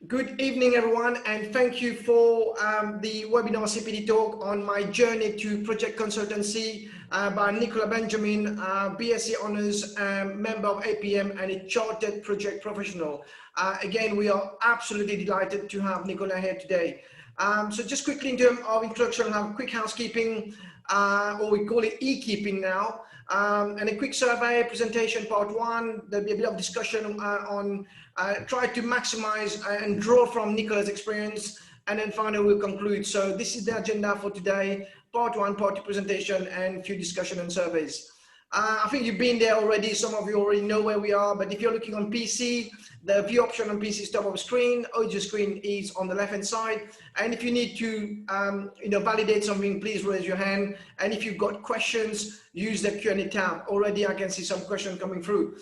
Good evening, everyone, and thank you for the webinar CPD talk on my journey to project consultancy by Nicola Benjamin, BSc Honours, member of APM and a chartered project professional. Again, we are absolutely delighted to have Nicola here today. So just quickly in terms of introduction, I'll have quick housekeeping, or we call it e-keeping now. And a quick survey presentation part one. There'll be a bit of discussion on try to maximize and draw from Nicola's experience, and then finally we'll conclude. So this is the agenda for today: part one, part two presentation, and a few discussion and surveys. I think you've been there already. Some of you already know where we are, but if you're looking on PC, the view option on PC is top of the screen. Audio screen is on the left hand side. And if you need to validate something, please raise your hand. And if you've got questions, use the Q&A tab. Already I can see some questions coming through.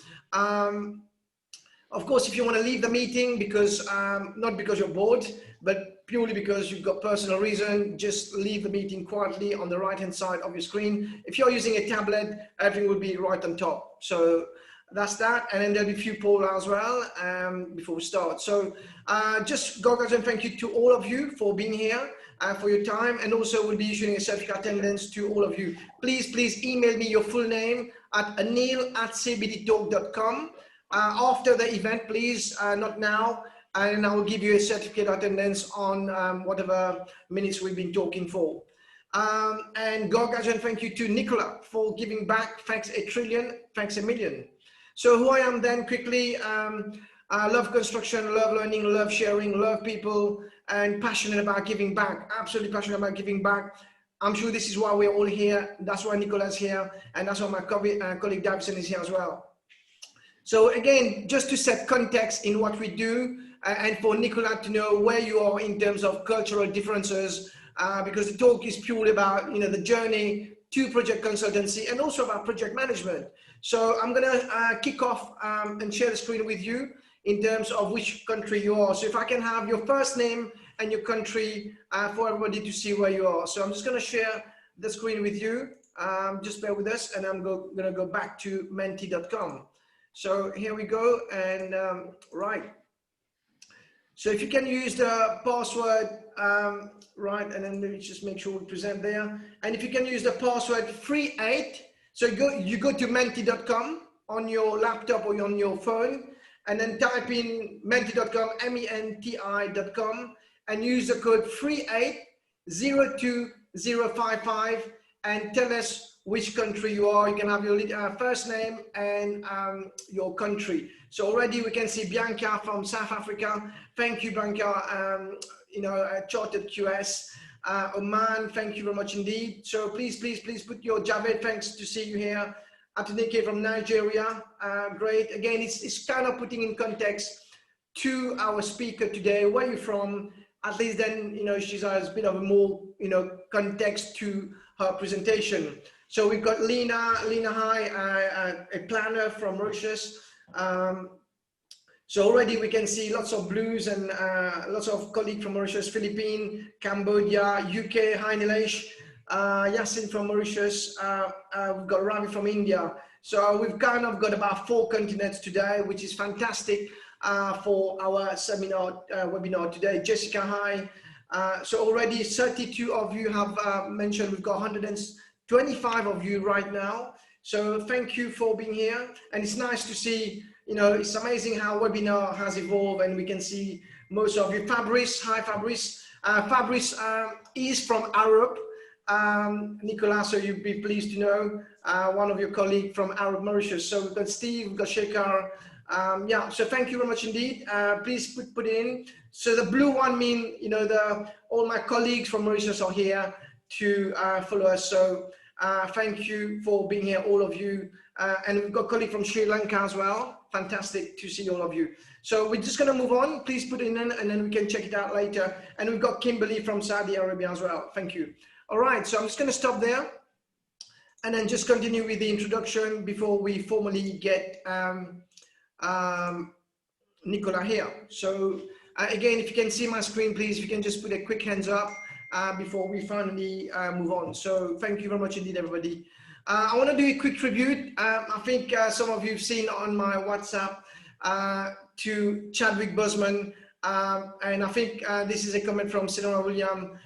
Of course, if you want to leave the meeting because not because you're bored, but purely because you've got personal reason, just leave the meeting quietly on the right hand side of your screen. If you're using a tablet, everything will be right on top. So that's that. And then there'll be a few polls as well before we start. So just and thank you to all of you for being here, for your time. And also we'll be issuing a certificate attendance to all of you. Please email me your full name at anil@cbdtalk.com. After the event, please, not now, and I will give you a certificate attendance on whatever minutes we've been talking for. And and thank you to Nicola for giving back. Thanks a trillion, thanks a million. So who I am then quickly, I love construction, love learning, love sharing, love people, and passionate about giving back, absolutely passionate about giving back. I'm sure this is why we're all here. That's why Nicola's here, and that's why my colleague Davison is here as well. So again, just to set context in what we do, and for Nicola to know where you are in terms of cultural differences, because the talk is purely about the journey to project consultancy and also about project management. So I'm gonna kick off and share the screen with you in terms of which country you are. So if I can have your first name and your country for everybody to see where you are. So I'm just gonna share the screen with you. Just bear with us, and I'm gonna go back to menti.com. So here we go, and right. So if you can use the password, right, and then maybe just make sure we present there. And if you can use the password 38, so you go to menti.com on your laptop or on your phone, and then type in menti.com, menti.com, and use the code 3802055 and tell us which country you are. You can have your first name and your country. So already we can see Bianca from South Africa. Thank you, Bianca. Chartered QS. Oman, thank you very much indeed. So please put your Javed, thanks to see you here. Atunike from Nigeria, great. Again, it's kind of putting in context to our speaker today, where you're from. At least then, she has a bit of a more, context to her presentation. So we've got Lena, hi, a planner from Mauritius. So already we can see lots of blues and lots of colleagues from Mauritius, Philippines, Cambodia, UK, hi Nilesh, Yasin from Mauritius, we've got Ravi from India. So we've kind of got about 4 continents today, which is fantastic for our seminar, webinar today. Jessica, hi. So already 32 of you have mentioned. We've got 125 of you right now. So thank you for being here. And it's nice to see, it's amazing how webinar has evolved, and we can see most of you. Fabrice, hi Fabrice. Fabrice is from Arup. Nicola, so you'd be pleased to know, one of your colleagues from Arup, Mauritius. So we've got Steve, we've got Shekhar. Yeah, so thank you very much indeed. Please put it in. So the blue one mean, all my colleagues from Mauritius are here to follow us. So thank you for being here, all of you. And we've got a colleague from Sri Lanka as well. Fantastic to see all of you. So we're just going to move on. Please put it in, and then we can check it out later. And we've got Kimberly from Saudi Arabia as well. Thank you. All right, so I'm just going to stop there and then just continue with the introduction before we formally get Nicola here. So again, if you can see my screen, please, if you can just put a quick hands up before we finally move on. So thank you very much indeed, everybody. I want to do a quick tribute. I think some of you have seen on my WhatsApp to Chadwick Boseman, And I think this is a comment from Senora William.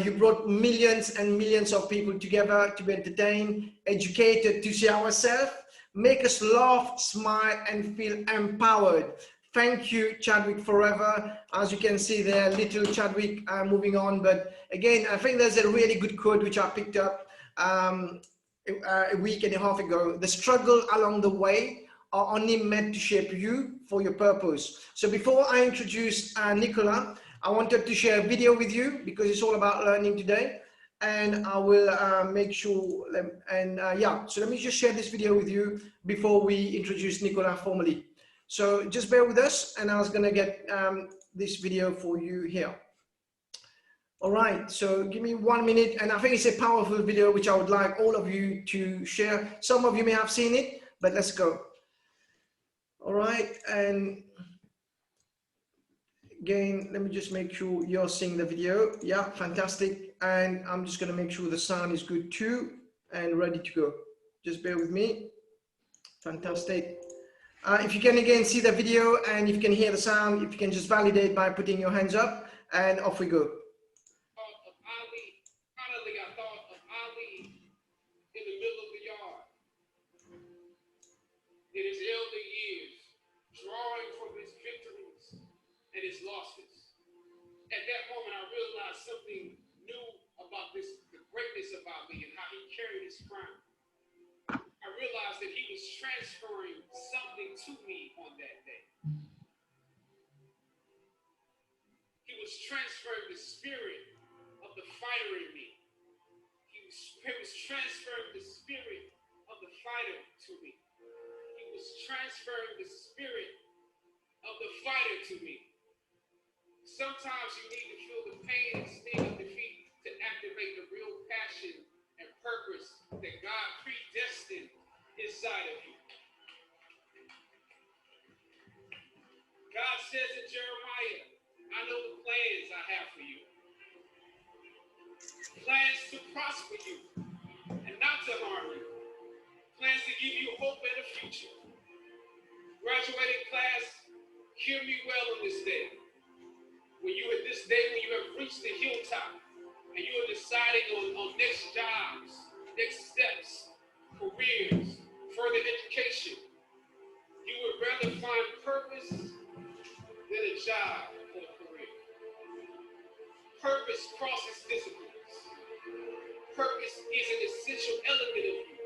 You brought millions and millions of people together to be entertained, educated, to see ourselves, make us laugh, smile, and feel empowered. Thank you, Chadwick Forever. As you can see there, little Chadwick moving on. But again, I think there's a really good quote which I picked up a week and a half ago. The struggle along the way are only meant to shape you for your purpose. So before I introduce Nicola, I wanted to share a video with you because it's all about learning today. And I will make sure, yeah, so let me just share this video with you before we introduce Nicola formally. So just bear with us, and I was gonna get this video for you here. All right, so give me 1 minute, and I think it's a powerful video which I would like all of you to share. Some of you may have seen it, but let's go. All right, and again, let me just make sure you're seeing the video. Yeah, fantastic. And I'm just gonna make sure the sound is good too and ready to go. Just bear with me. Fantastic. If you can again see the video and if you can hear the sound, if you can just validate by putting your hands up, and off we go. Finally, I thought of Ali in the middle of the yard in his elder years, drawing from his victories and his losses. At that moment, I realized something new about the greatness of Ali and how he carried his crown. I realized that he was transferring something to me on that day. He was transferring the spirit of the fighter in me. He was transferring the spirit of the fighter to me. He was transferring the spirit of the fighter to me. Sometimes you need to feel the pain and sting of defeat to activate the real passion and purpose that God predestined inside of you. God says in Jeremiah, I know the plans I have for you. Plans to prosper you and not to harm you. Plans to give you hope and a future. Graduating class, hear me well on this day. When you have reached the hilltop and you are deciding on next jobs, next steps, careers, further education, you would rather find purpose than a job or a career. Purpose crosses disciplines. Purpose is an essential element of you.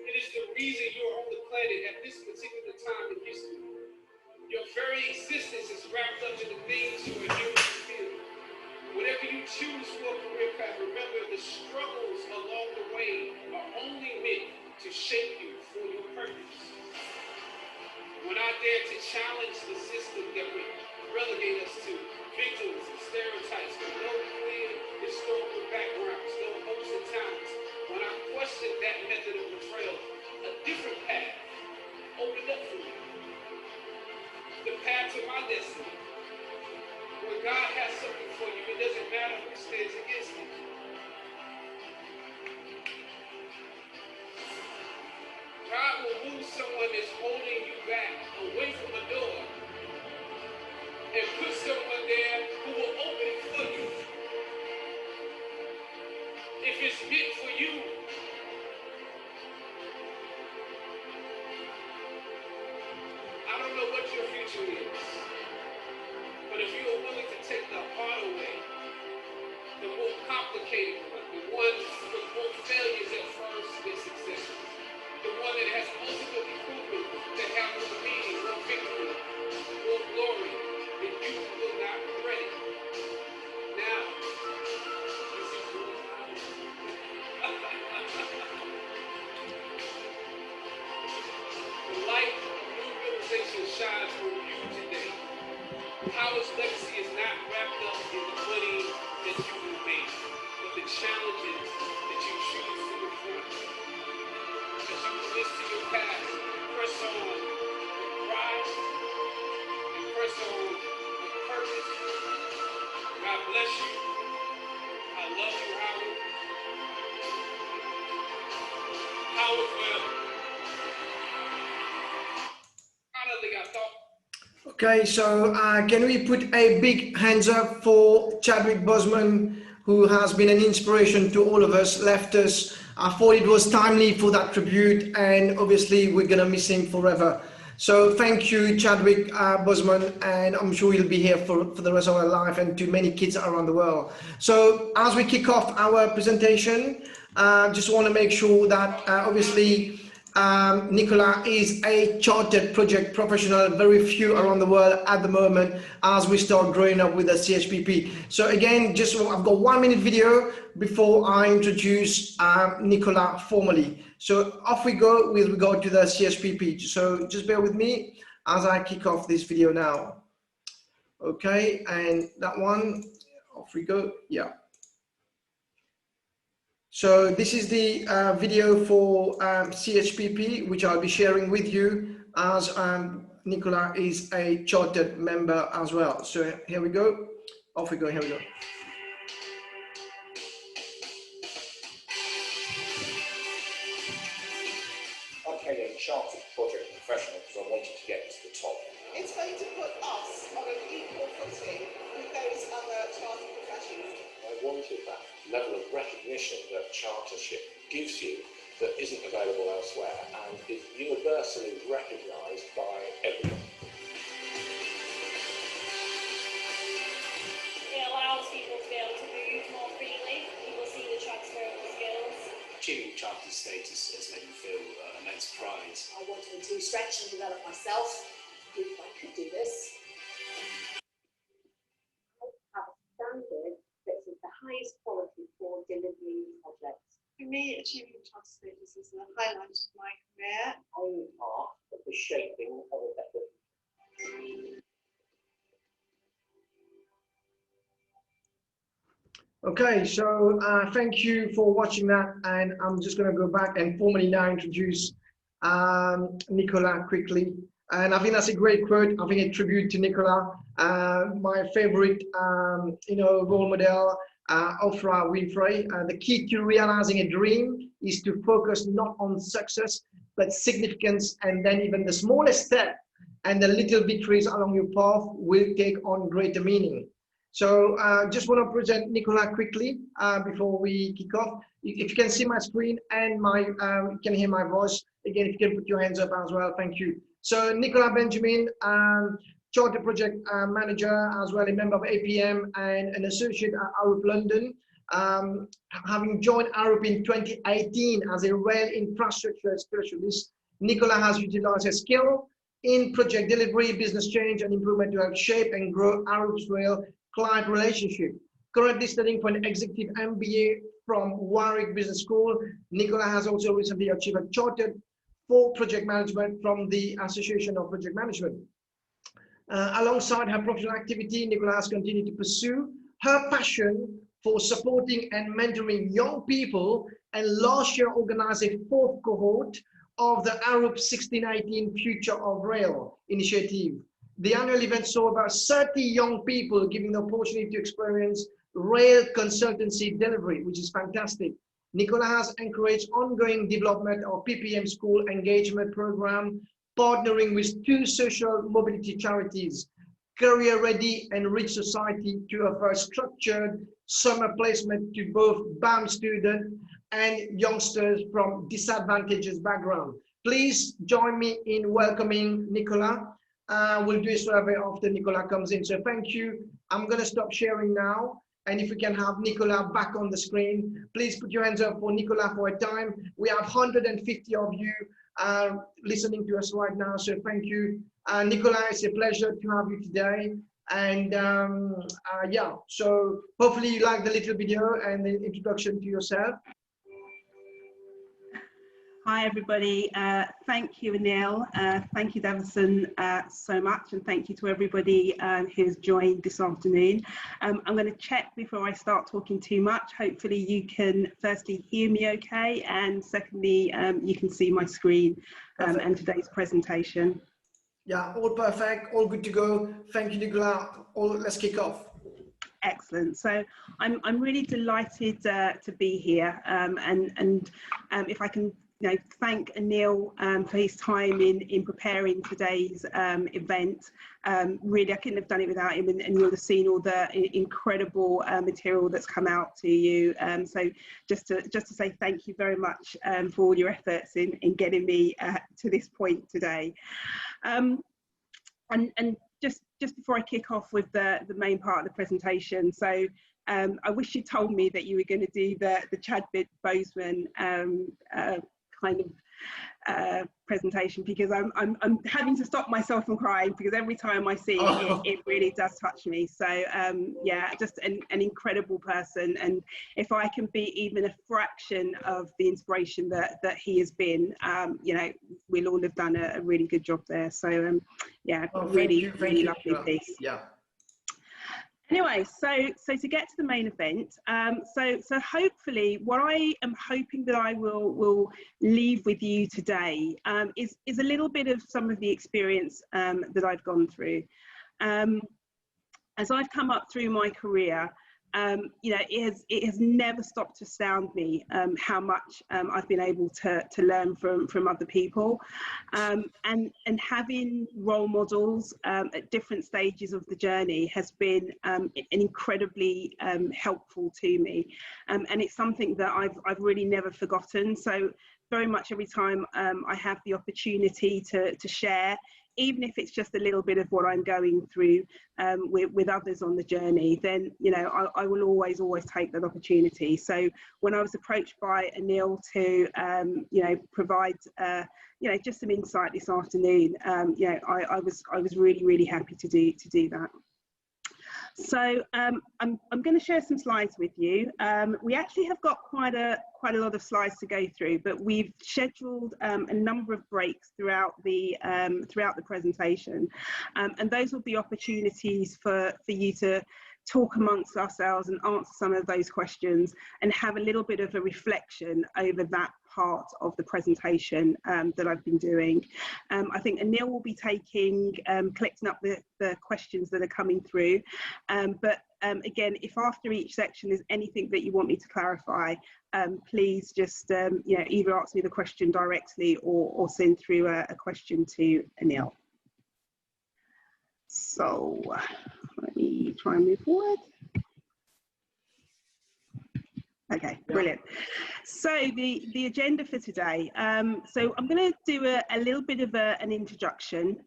It is the reason you're on the planet at this particular time in history. Your very existence is wrapped up in the things you are here to feel. Whatever you choose for a career path, remember the struggles along the way are only meant to shape you for your purpose. When I dare to challenge the system that would relegate us to victims and stereotypes with no clear historical backgrounds, no hopes and talents, when I questioned that method of portrayal, a different path opened up for me. The path to my destiny. When God has something for you, it doesn't matter who stands against it. God will move someone that's holding you back away from the door and put someone there who will open it for you. If it's meant for you, I don't know what your future is, but if you are willing to take the hard way, the more complicated one, the one with more failures at first than successes, the one that has ultimately proven to have more meaning, more victory, more glory, then you will not regret it. Now, this is your time. The light of new realization shines from you today. Power's legacy is not wrapped up in the money that you will make, but the challenges that you choose to confront. As you resist to your path, press on with pride and press on with purpose. God bless you. I love you, Howard. Howard forever. Okay, so can we put a big hands up for Chadwick Boseman, who has been an inspiration to all of us, left us. I thought it was timely for that tribute, and obviously we're gonna miss him forever. So thank you, Chadwick Boseman, and I'm sure he'll be here for the rest of our life and to many kids around the world. So as we kick off our presentation, just want to make sure that obviously Nicola is a chartered project professional, very few around the world at the moment as we start growing up with the ChPP. So again, just I've got 1 minute video before I introduce Nicola formally. So off we go with regard to the ChPP. So just bear with me as I kick off this video now. Okay, and that one, off we go, yeah. So this is the video for ChPP, which I'll be sharing with you as Nicola is a chartered member as well. So here we go, off we go, here we go. I became a chartered project professional because I wanted to get to the top. It's going to put us on an equal footing with those other chartered professionals. I wanted that level of recognition that Chartership gives you that isn't available elsewhere and is universally recognised by everyone. It allows people to be able to move more freely. People see the transferable skills. Achieving chartered status has made me feel immense pride. I wanted to stretch and develop myself. If I could do this, I have a standard that is the highest quality for delivering projects. For me, achieving chartered status is the highlight of my career. I'm part of the shaping of a better future. Okay, so thank you for watching that, and I'm just going to go back and formally now introduce Nicola quickly. And I think that's a great quote. I think a tribute to Nicola, my favorite, role model, Oprah Winfrey. The key to realizing a dream is to focus not on success, but significance, and then even the smallest step and the little victories along your path will take on greater meaning. So just want to present Nicola quickly before we kick off. If you can see my screen and you can hear my voice, again, if you can put your hands up as well, thank you. So Nicola Benjamin, Charter Project Manager, as well a member of MAPM and an associate at Arup London. Having joined Arup in 2018 as a rail infrastructure specialist, Nicola has utilized her skill in project delivery, business change and improvement to help shape and grow Arup's rail client relationship. Currently studying for an Executive MBA from Warwick Business School, Nicola has also recently achieved a chartered for project management from the Association of Project Management. Alongside her professional activity, Nicola has continued to pursue her passion for supporting and mentoring young people, and last year organized a 4th cohort of the Arup 1618 Future of Rail initiative. The annual event saw about 30 young people giving the opportunity to experience rail consultancy delivery, which is fantastic. Nicola has encouraged ongoing development of PPM school engagement program, partnering with 2 social mobility charities, Career Ready and Rich Society, to offer structured summer placement to both BAM students and youngsters from disadvantaged background. Please join me in welcoming Nicola. We'll do this forever after Nicola comes in. So thank you. I'm going to stop sharing now. And if we can have Nicola back on the screen, please put your hands up for Nicola for a time. We have 150 of you listening to us right now. So thank you. Nicola, it's a pleasure to have you today. And yeah, so hopefully you like the little video and the introduction to yourself. Hi everybody, thank you Anil, thank you Davison so much, and thank you to everybody who's joined this afternoon. I'm going to check before I start talking too much. Hopefully you can firstly hear me okay, and secondly you can see my screen and today's presentation. Yeah, all perfect, all good to go. Thank you Nicola, let's kick off. Excellent. So I'm really delighted to be here, and if I can thank Anil for his time in preparing today's event. Really, I couldn't have done it without him, and you'll have seen all the incredible material that's come out to you. So just to say thank you very much for all your efforts in getting me to this point today. And just before I kick off with the main part of the presentation, so I wish you told me that you were going to do the Chadwick Boseman kind of presentation, because I'm having to stop myself from crying, because every time I see it, it really does touch me. So yeah, just an incredible person, and if I can be even a fraction of the inspiration that he has been, we'll all have done a really good job there. So yeah, really lovely piece. Yeah. Anyway, so to get to the main event, so hopefully what I am hoping that I will leave with you today is a little bit of some of the experience that I've gone through. As I've come up through my career, it has never stopped to astound me how much I've been able to learn from other people, and having role models at different stages of the journey has been incredibly helpful to me, and it's something that I've really never forgotten. So very much every time I have the opportunity to share, even if it's just a little bit of what I'm going through with others on the journey, then I will always take that opportunity. So when I was approached by Anil to provide just some insight this afternoon, I was really happy to do that. So I'm going to share some slides with you. We actually have got quite a lot of slides to go through, but we've scheduled a number of breaks throughout the presentation, and those will be opportunities for you to talk amongst ourselves and answer some of those questions and have a little bit of a reflection over that part of the presentation that I've been doing. I think Anil will be collecting up the questions that are coming through, but again, if after each section there's anything that you want me to clarify, please just either ask me the question directly or send through a question to Anil. So let me try and move forward. Okay, brilliant. So the agenda for today, so I'm going to do a little bit of an introduction,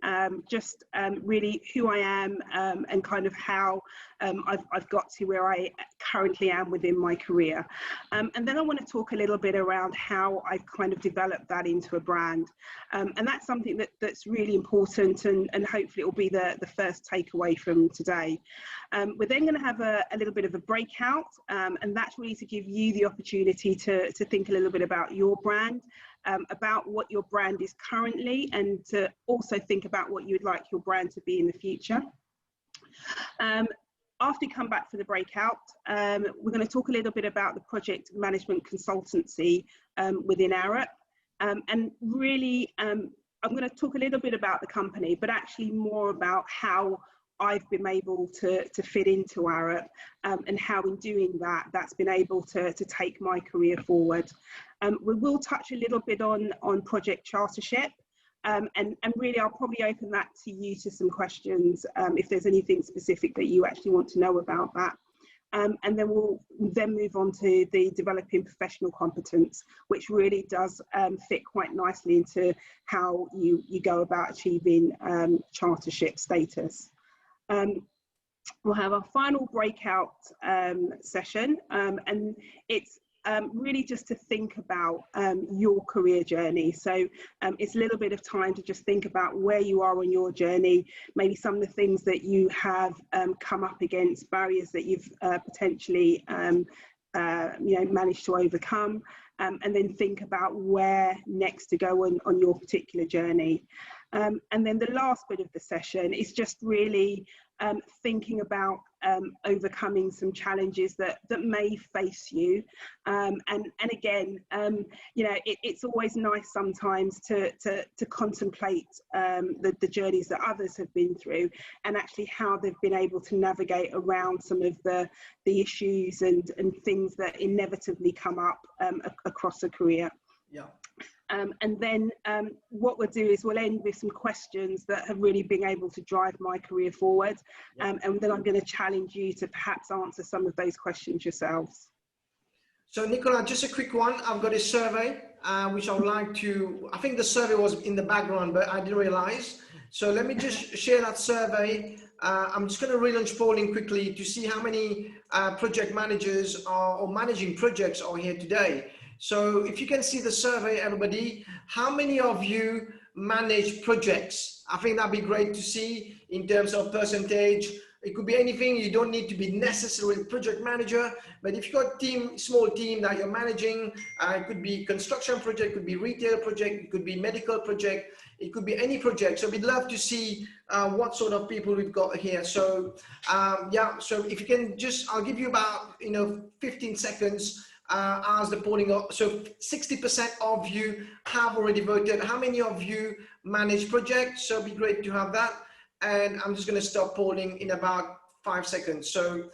just really who I am and kind of how I've got to where I currently am within my career. And then I want to talk a little bit around how I've kind of developed that into a brand. And that's something that's really important, and hopefully it will be the first takeaway from today. We're then going to have a little bit of a breakout, and that's really to give you the opportunity to think a little bit about your brand, about what your brand is currently, and to also think about what you'd like your brand to be in the future. After you come back for the breakout, we're going to talk a little bit about the project management consultancy within Arup, and really I'm going to talk a little bit about the company, but actually more about how I've been able to fit into Arup, and how in doing that's been able to take my career forward. We will touch a little bit on Project Chartership, and really I'll probably open that to you to some questions if there's anything specific that you actually want to know about that. And then we'll move on to the developing professional competence, which really does fit quite nicely into how you go about achieving chartership status. We'll have our final breakout session, and it's really just to think about your career journey. So it's a little bit of time to just think about where you are on your journey, maybe some of the things that you have come up against, barriers that you've potentially managed to overcome, and then think about where next to go on your particular journey. And then the last bit of the session is just really thinking about overcoming some challenges that may face you, and again, it's always nice sometimes to contemplate the journeys that others have been through, and actually how they've been able to navigate around some of the issues and things that inevitably come up across a career. Yeah. And then what we'll do is we'll end with some questions that have really been able to drive my career forward. And then I'm going to challenge you to perhaps answer some of those questions yourselves. So Nicola, just a quick one. I've got a survey, which I would like to, I think the survey was in the background, but I didn't realize. So let me just share that survey. I'm just going to relaunch polling quickly to see how many project managers or managing projects are here today. So if you can see the survey, everybody, how many of you manage projects? I think that'd be great to see in terms of percentage. It could be anything. You don't need to be necessarily a project manager, but if you've got a small team that you're managing, it could be construction project, it could be retail project, it could be medical project, it could be any project. So we'd love to see what sort of people we've got here. So yeah, so if you can just, I'll give you about 15 seconds as the polling. So 60% of you have already voted. How many of you manage projects? So it'd be great to have that. And I'm just going to stop polling in about 5 seconds. So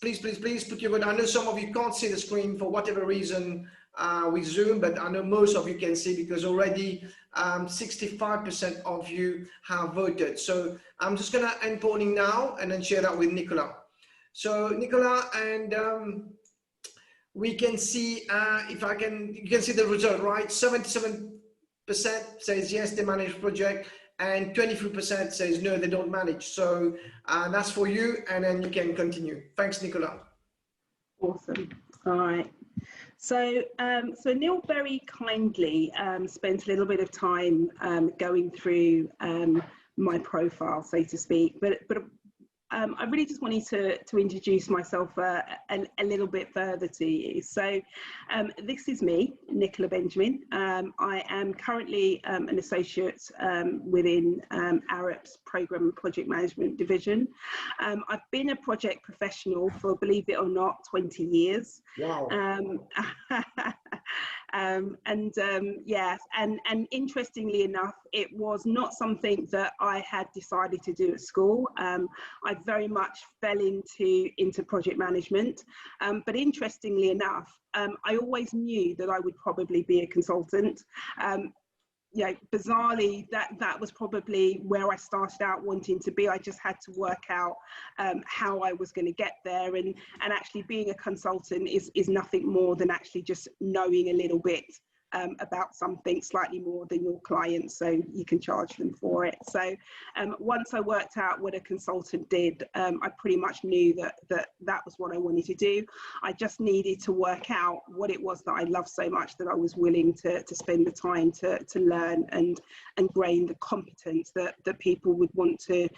please put your vote. I know some of you can't see the screen for whatever reason with Zoom, but I know most of you can see because already 65% of you have voted. So I'm just going to end polling now and then share that with Nicola. So Nicola, and we can see if I can, you can see the result, right? 77% says yes, they manage project, and 23% says no, they don't manage. So that's for you, and then you can continue. Thanks, Nicola. Awesome. All right. So, so Neil very kindly spent a little bit of time going through my profile, so to speak, but I really just wanted to introduce myself a little bit further to you. So this is me, Nicola Benjamin. I am currently an associate within Arup's Programme and Project Management Division. I've been a project professional for, believe it or not, 20 years. Wow. Yes, and interestingly enough, it was not something that I had decided to do at school. I very much fell into project management, but interestingly enough, I always knew that I would probably be a consultant. Bizarrely, that was probably where I started out wanting to be. I just had to work out how I was going to get there, and actually being a consultant is nothing more than actually just knowing a little bit about something slightly more than your client, so you can charge them for it. So once I worked out what a consultant did, I pretty much knew that was what I wanted to do. I just needed to work out what it was that I loved so much that I was willing to spend the time to learn and gain the competence that people would want to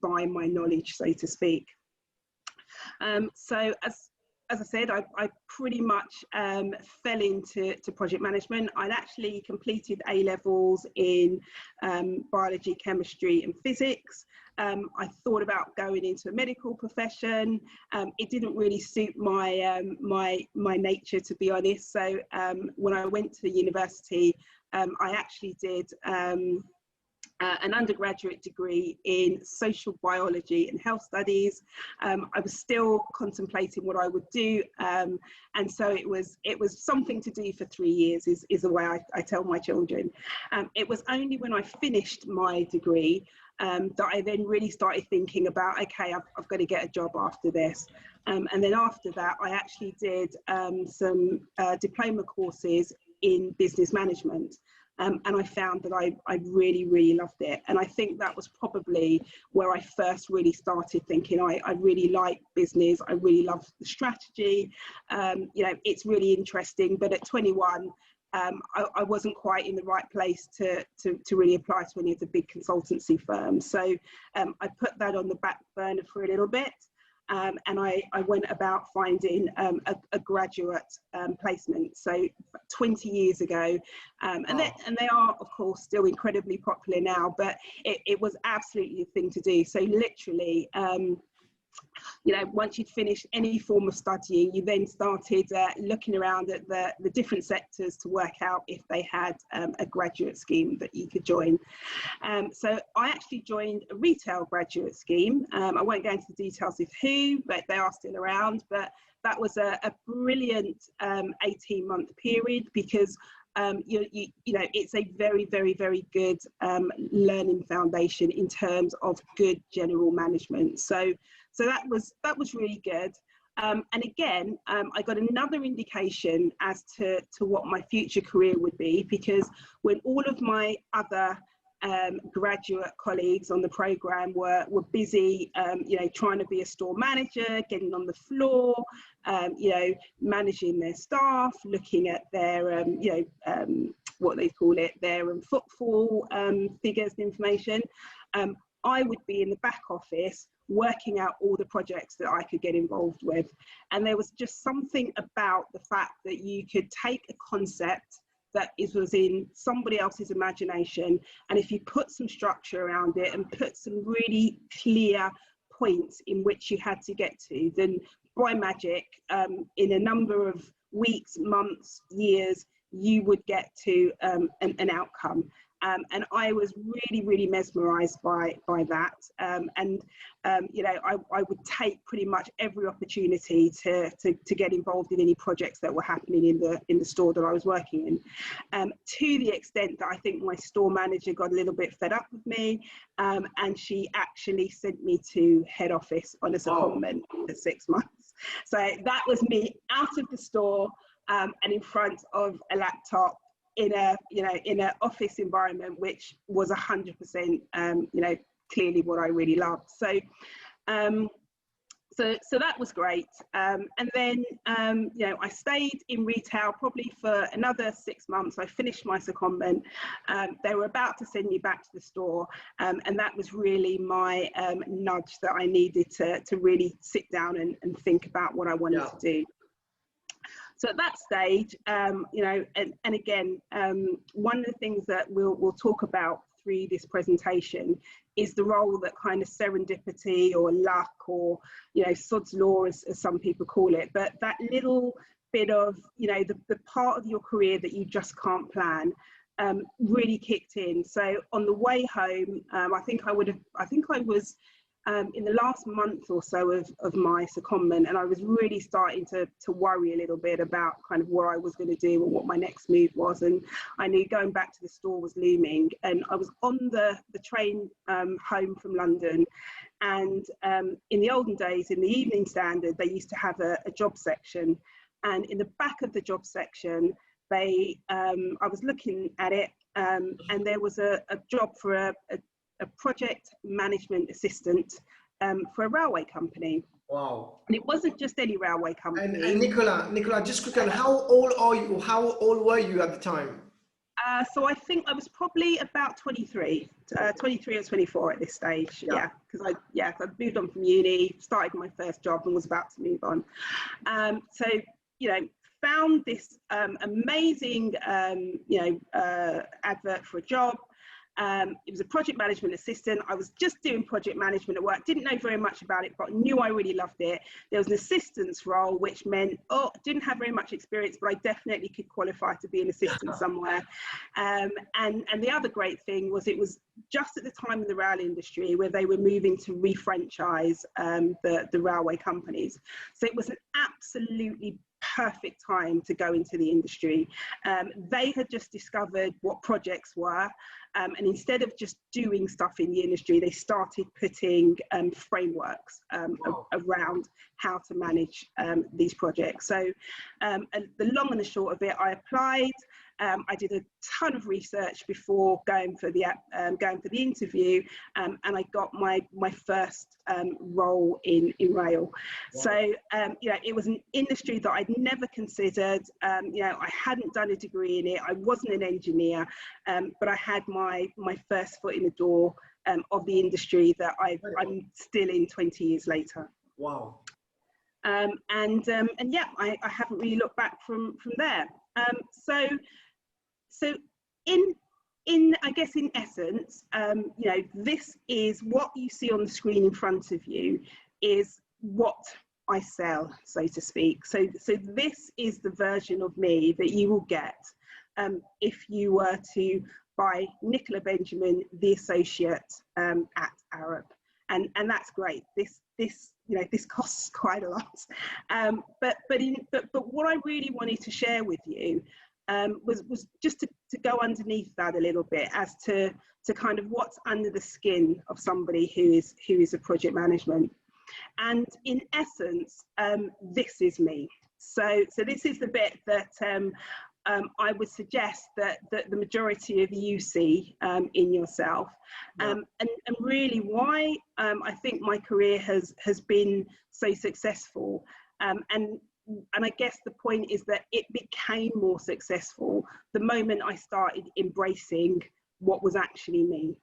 buy my knowledge, so to speak. So as I said, I pretty much fell into project management. I'd actually completed A-levels in biology, chemistry and physics. I thought about going into a medical profession. It didn't really suit my my nature, to be honest. So when I went to university, I actually did an undergraduate degree in social biology and health studies. I was still contemplating what I would do, and so it was something to do for 3 years is the way I tell my children. It was only when I finished my degree that I then really started thinking about, okay, I've got to get a job after this. And then after that, I actually did some diploma courses in business management. And I found that I really, really loved it. And I think that was probably where I first really started thinking, I really like business. I really love the strategy. It's really interesting. But at 21, I wasn't quite in the right place to really apply to any of the big consultancy firms. So I put that on the back burner for a little bit. And I went about finding a graduate placement, so 20 years ago, and they are of course still incredibly popular now, but it was absolutely the thing to do. So literally, once you'd finished any form of studying, you then started looking around at the different sectors to work out if they had a graduate scheme that you could join. So I actually joined a retail graduate scheme. I won't go into the details of who, but they are still around. But that was a brilliant 18-month period, because you know, it's a very, very, very good learning foundation in terms of good general management. So that was really good. And again, I got another indication as to what my future career would be, because when all of my other graduate colleagues on the program were busy, you know, trying to be a store manager, getting on the floor, you know, managing their staff, looking at their, you know, what they call it, their footfall figures and information. I would be in the back office working out all the projects that I could get involved with. And there was just something about the fact that you could take a concept that was in somebody else's imagination, and if you put some structure around it and put some really clear points in which you had to get to, then by magic, in a number of weeks, months, years, you would get to an outcome. And I was really, really mesmerized by that. You know, I would take pretty much every opportunity to get involved in any projects that were happening in the store that I was working in, to the extent that I think my store manager got a little bit fed up with me, and she actually sent me to head office on a secondment for 6 months. So that was me out of the store and in front of a laptop, in a office environment, which was 100%, you know, clearly what I really loved. So that was great. And then, you know, I stayed in retail probably for another 6 months. I finished my secondment. They were about to send me back to the store. And that was really my nudge that I needed to really sit down and think about what I wanted to do. So at that stage, you know, and again, one of the things that we'll talk about through this presentation is the role that kind of serendipity or luck, or, you know, sod's law, as some people call it, but that little bit of, you know, the part of your career that you just can't plan, really kicked in. So on the way home, I think I was in the last month or so of my secondment, and I was really starting to worry a little bit about kind of what I was going to do and what my next move was. And I knew going back to the store was looming, and I was on the train home from London. And in the olden days, in the Evening Standard, they used to have a job section, and in the back of the job section, I was looking at it, and there was a job for a project management assistant for a railway company. Wow. And it wasn't just any railway company. And Nicola, just quickly, how old are you? How old were you at the time? So I think I was probably about 23 or 24 at this stage. Yeah, because I'd moved on from uni, started my first job, and was about to move on. So, you know, found this amazing, you know, advert for a job. It was a project management assistant. I was just doing project management at work, didn't know very much about it, but knew I really loved it. There was an assistant's role, which meant, didn't have very much experience, but I definitely could qualify to be an assistant somewhere. And the other great thing was, it was just at the time in the rail industry where they were moving to refranchise the railway companies. So it was an absolutely perfect time to go into the industry. They had just discovered what projects were, and instead of just doing stuff in the industry, they started putting frameworks around how to manage these projects. So the long and the short of it, I applied. I did a ton of research before going for the interview, and I got my first role in rail. Wow. So you know, it was an industry that I'd never considered. You know, I hadn't done a degree in it. I wasn't an engineer, but I had my first foot in the door of the industry that I'm still in 20 years later. Wow. And yeah, I haven't really looked back from there. So in I guess in essence, you know, this is what you see on the screen in front of you is what I sell, so to speak. So this is the version of me that you will get if you were to buy Nicola Benjamin, the associate at Arup, and that's great. This you know, this costs quite a lot, but what I really wanted to share with you was just to go underneath that a little bit as to kind of what's under the skin of somebody who is a project management. And in essence, this is me. So this is the bit that I would suggest that the majority of you see in yourself. And really why I think my career has been so successful. And I guess the point is that it became more successful the moment I started embracing what was actually me.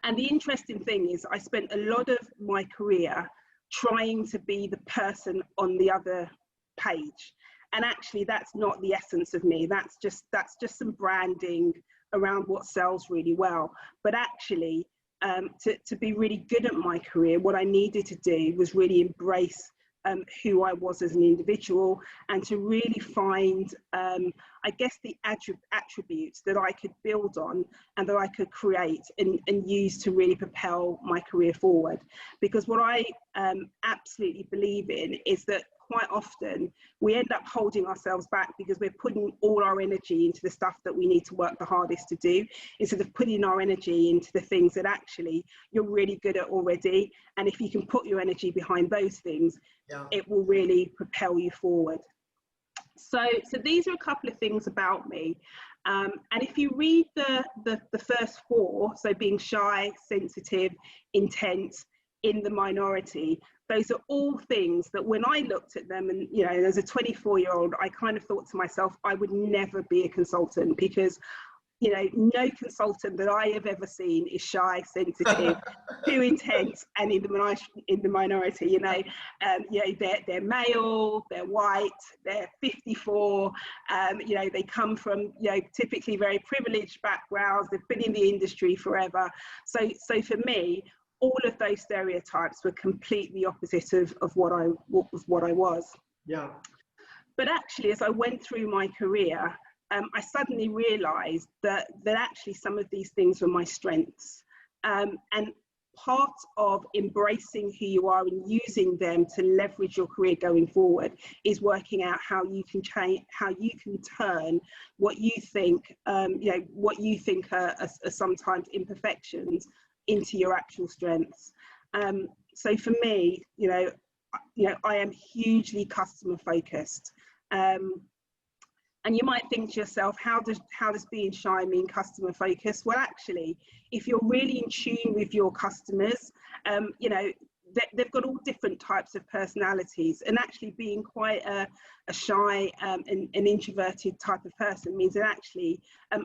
And the interesting thing is I spent a lot of my career trying to be the person on the other page. And actually that's not the essence of me. That's just some branding around what sells really well. But actually to be really good at my career, what I needed to do was really embrace who I was as an individual, and to really find, I guess, the attributes that I could build on and that I could create and use to really propel my career forward. Because what I absolutely believe in is that quite often we end up holding ourselves back because we're putting all our energy into the stuff that we need to work the hardest to do, instead of putting our energy into the things that actually you're really good at already. And if you can put your energy behind those things, it will really propel you forward. So these are a couple of things about me. And if you read the first four, so being shy, sensitive, intense, in the minority, those are all things that when I looked at them, and you know, as a 24-year-old, I kind of thought to myself, I would never be a consultant, because you know, no consultant that I have ever seen is shy, sensitive, too intense, and in the minority. You know, they're male, they're white, they're 54. You know, they come from typically very privileged backgrounds. They've been in the industry forever. So for me, all of those stereotypes were completely opposite of what I was. Yeah. But actually, as I went through my career, I suddenly realised that actually some of these things were my strengths. And part of embracing who you are and using them to leverage your career going forward is working out how you can change, how you can turn what you think, what you think are sometimes imperfections into your actual strengths. So for me, I am hugely customer focused. And you might think to yourself, how does being shy mean customer focused? Well, actually, if you're really in tune with your customers, they've got all different types of personalities, and actually being quite a shy and an introverted type of person means that actually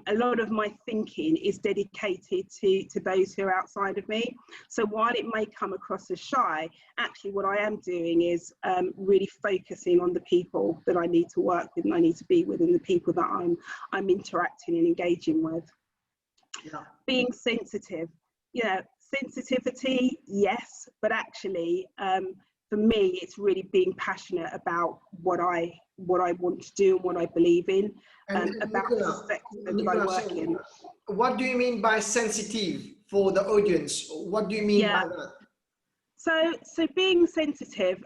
a lot of my thinking is dedicated to those who are outside of me. So while it may come across as shy, actually what I am doing is really focusing on the people that I need to work with and I need to be with, and the people that I'm interacting and engaging with. Yeah. Being sensitive, sensitivity, yes, but actually for me it's really being passionate about what I want to do and what I believe in, and about the sector that I work in. What do you mean by sensitive for the audience? What do you mean by that? So being sensitive,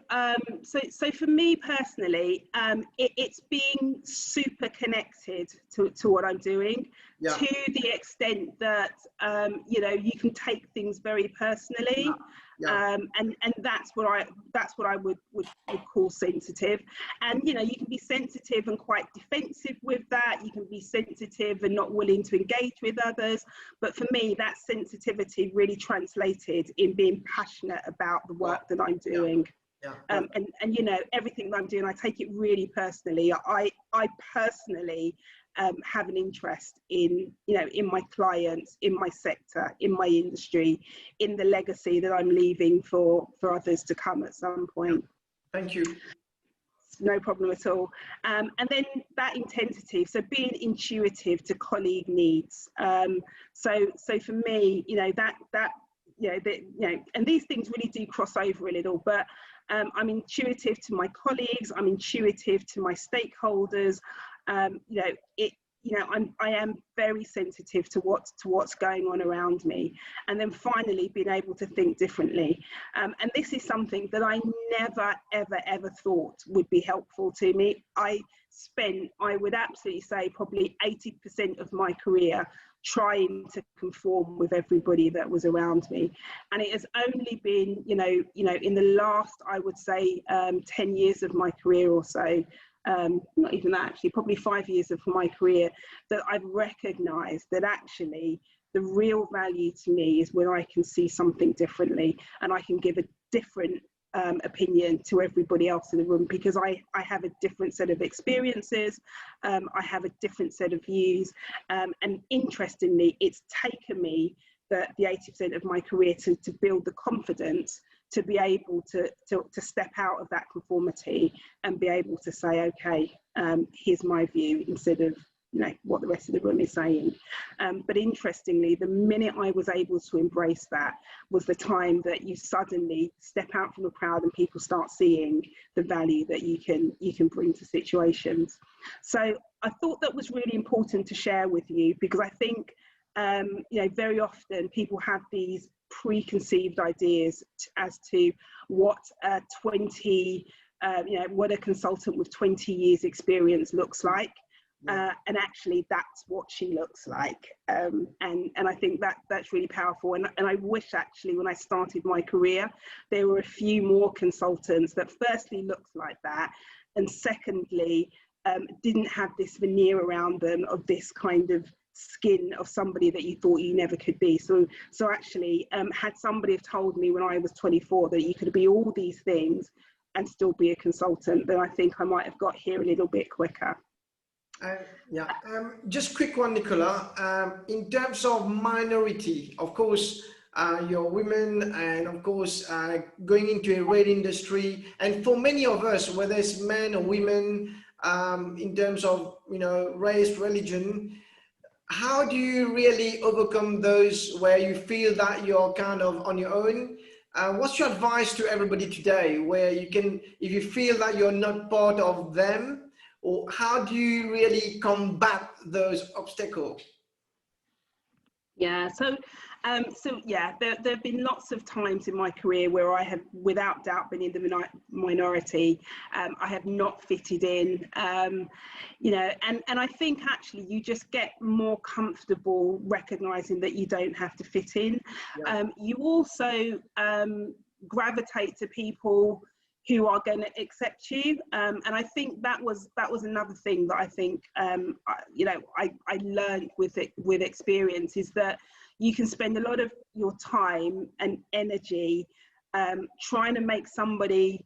so for me personally, it's being super connected to what I'm doing, to the extent that you can take things very personally, and that's what I would call sensitive. And you can be sensitive and quite defensive with that. You can be sensitive and not willing to engage with others. But for me, that sensitivity really translated in being passionate about the work that I'm doing. And everything that I'm doing, I take it really personally. I personally have an interest in my clients, in my sector, in my industry, in the legacy that I'm leaving for others to come at some point. Thank you. No problem at all. And then that intensity, so being intuitive to colleague needs. So for me, and these things really do cross over a little, but I'm intuitive to my colleagues, I'm intuitive to my stakeholders. you know, I am very sensitive to what's going on around me, and then finally being able to think differently. And this is something that I never, ever thought would be helpful to me. I would absolutely say, probably 80% of my career trying to conform with everybody that was around me, and it has only been, you know, in the last, I would say, 10 years of my career or so. Not even that, actually, probably 5 years of my career, that I've recognised that actually the real value to me is when I can see something differently and I can give a different opinion to everybody else in the room, because I have a different set of experiences, I have a different set of views, and interestingly, it's taken me the 80% of my career to build the confidence to be able to step out of that conformity and be able to say, okay, here's my view, instead of, you know, what the rest of the room is saying. But interestingly, the minute I was able to embrace that was the time that you suddenly step out from the crowd and people start seeing the value that you can bring to situations. So I thought that was really important to share with you, because I think, you know, very often people have these preconceived ideas as to what what a consultant with 20 years experience looks like. And actually that's what she looks like, and I think that's really powerful, and I wish actually when I started my career there were a few more consultants that firstly looked like that, and secondly didn't have this veneer around them of this kind of skin of somebody that you thought you never could be. So actually, had somebody have told me when I was 24 that you could be all these things and still be a consultant, then I think I might have got here a little bit quicker. Just quick one, Nicola. In terms of minority, of course, you're women, and of course, going into a red industry, and for many of us, whether it's men or women, in terms of, you know, race, religion, how do you really overcome those where you feel that you're kind of on your own? What's your advice to everybody today, where you can, if you feel that you're not part of them, or how do you really combat those obstacles? Yeah, so yeah, there have been lots of times in my career where I have, without doubt, been in the minority. I have not fitted in, you know, and I think actually you just get more comfortable recognizing that you don't have to fit in. Yeah. You also gravitate to people who are going to accept you, and I think that was another thing that I think you know, I learned with experience, is that you can spend a lot of your time and energy trying to make somebody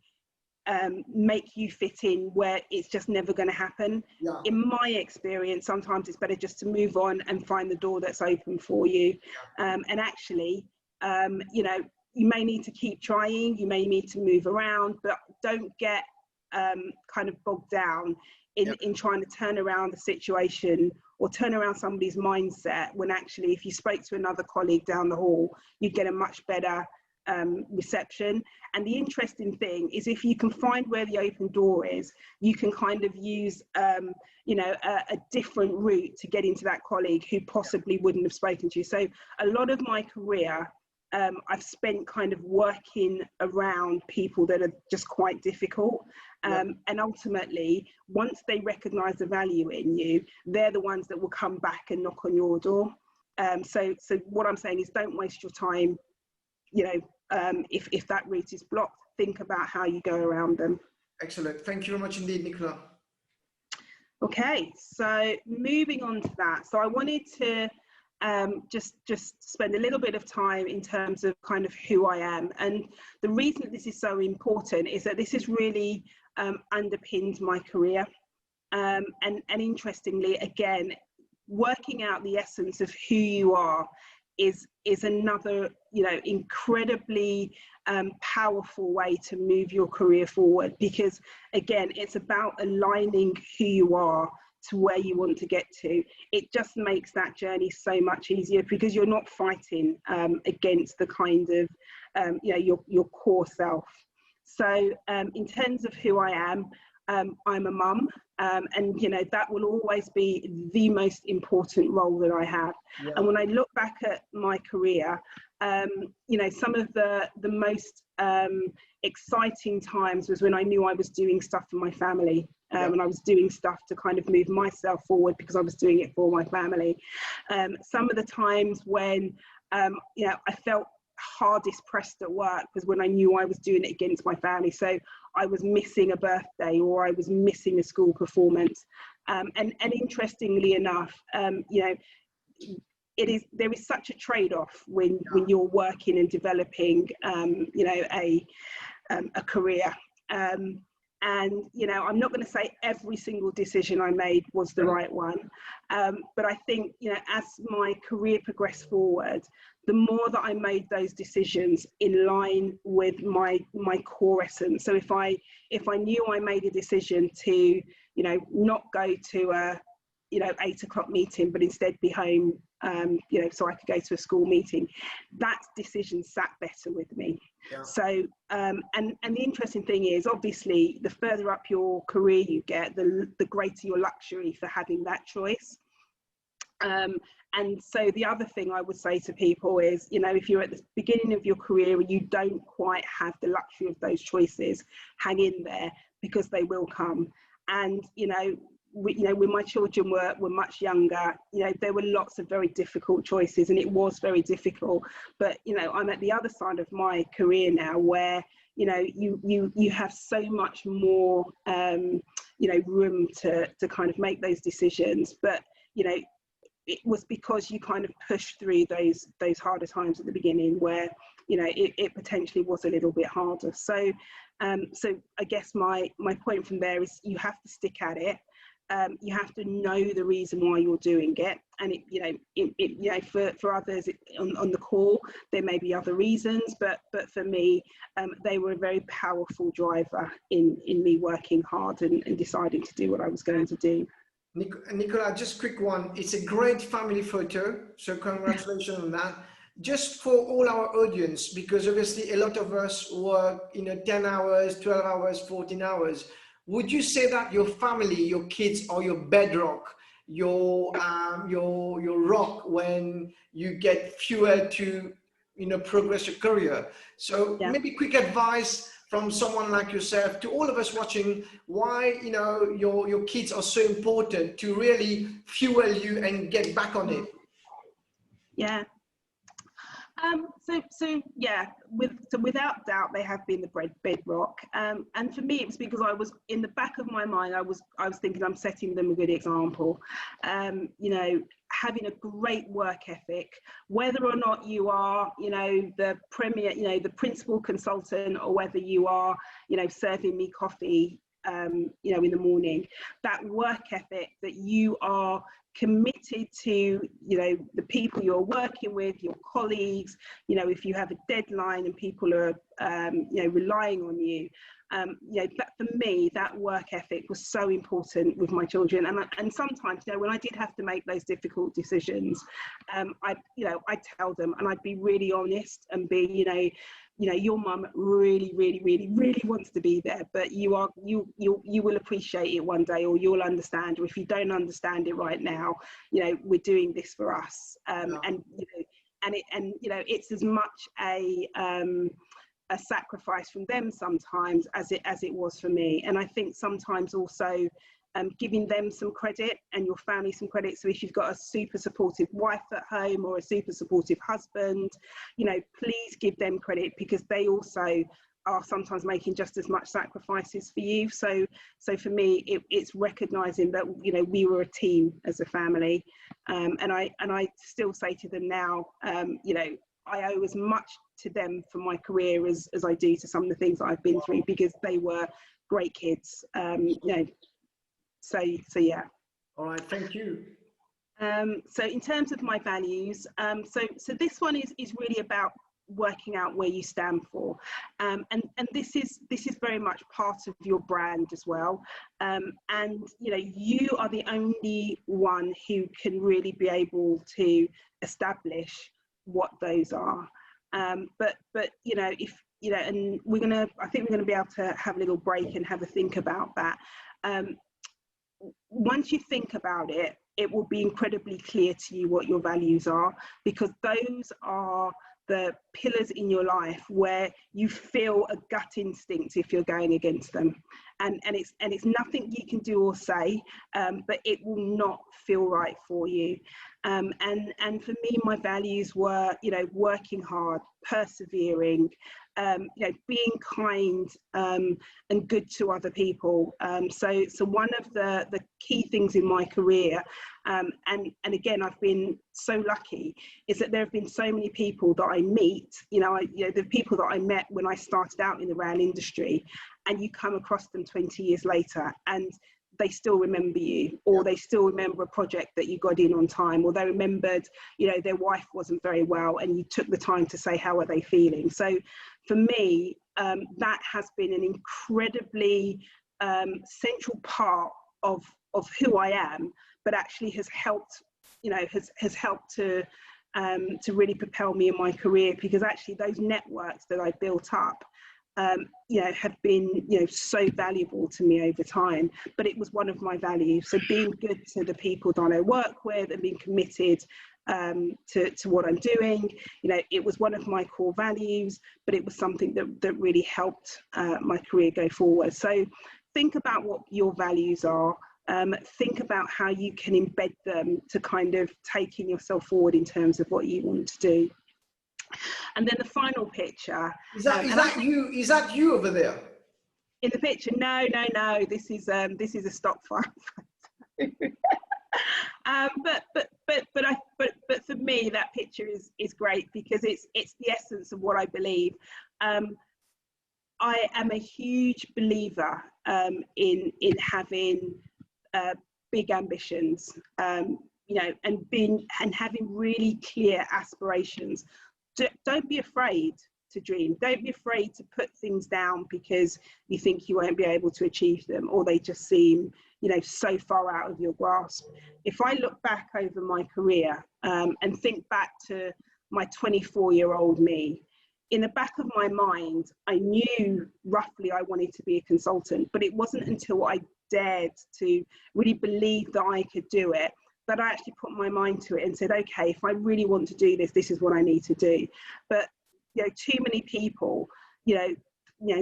make you fit in where it's just never going to happen. Yeah. In my experience, sometimes it's better just to move on and find the door that's open for you. And actually, you know, you may need to keep trying, you may need to move around, but don't get kind of bogged down in trying to turn around the situation or turn around somebody's mindset, when actually if you spoke to another colleague down the hall, you'd get a much better reception. And the interesting thing is, if you can find where the open door is, you can kind of use you know, a different route to get into that colleague who possibly wouldn't have spoken to you. So a lot of my career I've spent kind of working around people that are just quite difficult, and ultimately once they recognize the value in you, they're the ones that will come back and knock on your door. So what I'm saying is, don't waste your time, you know, if that route is blocked, think about how you go around them. Excellent, thank you very much indeed, Nicola. Okay, so moving on to that, so I wanted to just spend a little bit of time in terms of kind of who I am. And the reason that this is so important is that this has really underpinned my career. And interestingly, again, working out the essence of who you are is another, you know, incredibly powerful way to move your career forward, because again, it's about aligning who you are to where you want to get to. It just makes that journey so much easier, because you're not fighting against the kind of you know, your core self. So in terms of who I am, I'm a mum, and you know that will always be the most important role that I have. Yeah. And when I look back at my career, you know, some of the most exciting times was when I knew I was doing stuff for my family, and I was doing stuff to kind of move myself forward because I was doing it for my family. Some of the times when you know, I felt hardest pressed at work was when I knew I was doing it against my family. So I was missing a birthday or I was missing a school performance. And interestingly enough, you know, there is such a trade-off when you're working and developing, you know, a career. And, you know, I'm not going to say every single decision I made was the right one. But I think, you know, as my career progressed forward, the more that I made those decisions in line with my core essence. So if I knew I made a decision to, you know, not go to a, you know, 8 o'clock meeting, but instead be home, you know, so I could go to a school meeting, that decision sat better with me. Yeah. So, and the interesting thing is, obviously, the further up your career you get, the greater your luxury for having that choice. And so the other thing I would say to people is, you know, if you're at the beginning of your career and you don't quite have the luxury of those choices, hang in there because they will come. And, you know, when my children were much younger, you know, there were lots of very difficult choices and it was very difficult. But, you know, I'm at the other side of my career now where, you know, you have so much more, you know, room to kind of make those decisions. But, you know, it was because you kind of pushed through those harder times at the beginning where, you know, it potentially was a little bit harder. So, so I guess my point from there is you have to stick at it. You have to know the reason why you're doing it, and you know, for others on the call there may be other reasons, but for me, they were a very powerful driver in me working hard and deciding to do what I was going to do. Nicola, just quick one. It's a great family photo, so congratulations on that. Just for all our audience, because obviously a lot of us work, you know, 10 hours, 12 hours, 14 hours. Would you say that your family, your kids are your bedrock, your rock when you get fuel to, you know, progress your career? So maybe quick advice from someone like yourself to all of us watching, why, you know, your kids are so important to really fuel you and get back on it. Yeah. So yeah, without doubt, they have been the bedrock. And for me, it was because I was in the back of my mind, I was thinking I'm setting them a good example. You know, having a great work ethic, whether or not you are, you know, the premier, you know, the principal consultant, or whether you are, you know, serving me coffee, you know, in the morning, that work ethic that you are committed to, you know, the people you're working with, your colleagues, you know, if you have a deadline and people are, you know, relying on you, you know, but for me, that work ethic was so important with my children. And sometimes, you know, when I did have to make those difficult decisions, I tell them, and I'd be really honest and be, you know, your mum really wants to be there, but you will appreciate it one day, or you'll understand, or if you don't understand it right now, you know, we're doing this for us. And you know, and you know, it's as much a sacrifice from them sometimes as it was for me. And I think sometimes also giving them some credit and your family some credit. So if you've got a super supportive wife at home or a super supportive husband, you know, please give them credit, because they also are sometimes making just as much sacrifices for you. So for me, it's recognizing that, you know, we were a team as a family. And I still say to them now, you know, I owe as much to them for my career as I do to some of the things that I've been through, because they were great kids. You know, so yeah. All right, thank you. So in terms of my values, so this one is really about working out where you stand for, and this is very much part of your brand as well, and you know, you are the only one who can really be able to establish what those are. But you know, you know, and I think we're gonna be able to have a little break and have a think about that. Once you think about it, it will be incredibly clear to you what your values are, because those are the pillars in your life where you feel a gut instinct if you're going against them, and it's nothing you can do or say, but it will not feel right for you. And for me, my values were, you know, working hard, persevering, you know, being kind, and good to other people. So one of the key things in my career, and again, I've been so lucky, is that there have been so many people that I meet, you know, the people that I met when I started out in the rail industry, and you come across them 20 years later and they still remember you, or they still remember a project that you got in on time, or they remembered, you know, their wife wasn't very well and you took the time to say, how are they feeling? So for me, that has been an incredibly central part of who I am, but actually has helped, you know, has helped to really propel me in my career, because actually those networks that I built up, you know, have been, you know, so valuable to me over time. But it was one of my values. So being good to the people that I work with and being committed to what I'm doing, you know, it was one of my core values, but it was something that really helped my career go forward. So think about what your values are. Think about how you can embed them to kind of taking yourself forward in terms of what you want to do. And then the final picture. Is that you over there? In the picture? No. This is a stock photo. But for me, that picture is great, because it's the essence of what I believe. I am a huge believer in having big ambitions, you know, and having really clear aspirations. Don't be afraid to dream. Don't be afraid to put things down because you think you won't be able to achieve them, or they just seem, you know, so far out of your grasp. If I look back over my career and think back to my 24-year-old me, in the back of my mind, I knew roughly I wanted to be a consultant, but it wasn't until I dared to really believe that I could do it that I actually put my mind to it and said, okay, if I really want to do this, this is what I need to do. But, you know, too many people, you know,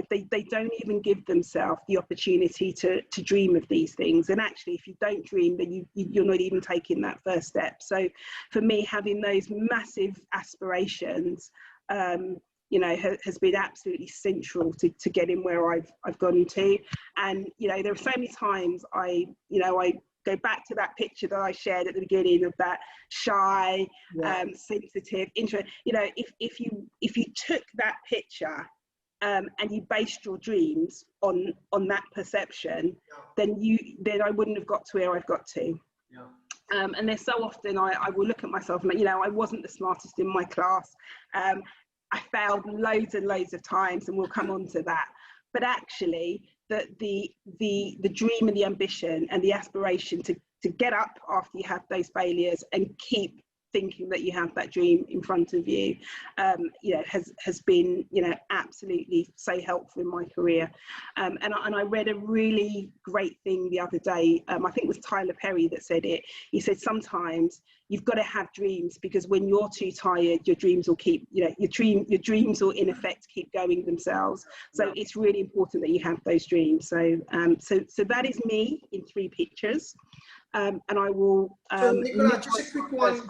they don't even give themselves the opportunity to dream of these things. And actually, if you don't dream, then you're not even taking that first step. So for me, having those massive aspirations, you know, has been absolutely central to getting where I've gotten to. And, you know, there are so many times I go back to that picture that I shared at the beginning of that shy, sensitive, introvert. You know, if you took that picture and you based your dreams on that perception, then I wouldn't have got to where I've got to. And there's so often I will look at myself and, you know, I wasn't the smartest in my class. I failed loads and loads of times, and we'll come on to that. But actually, the dream and the ambition and the aspiration to get up after you have those failures and keep thinking that you have that dream in front of you, you know, has been, you know, absolutely so helpful in my career. And I read a really great thing the other day. I think it was Tyler Perry that said it. He said, sometimes you've got to have dreams, because when you're too tired, your dreams will keep, you know, your dreams will in effect keep going themselves. So it's really important that you have those dreams. So so that is me in 3 pictures. And I will. So Nicola, just a quick one.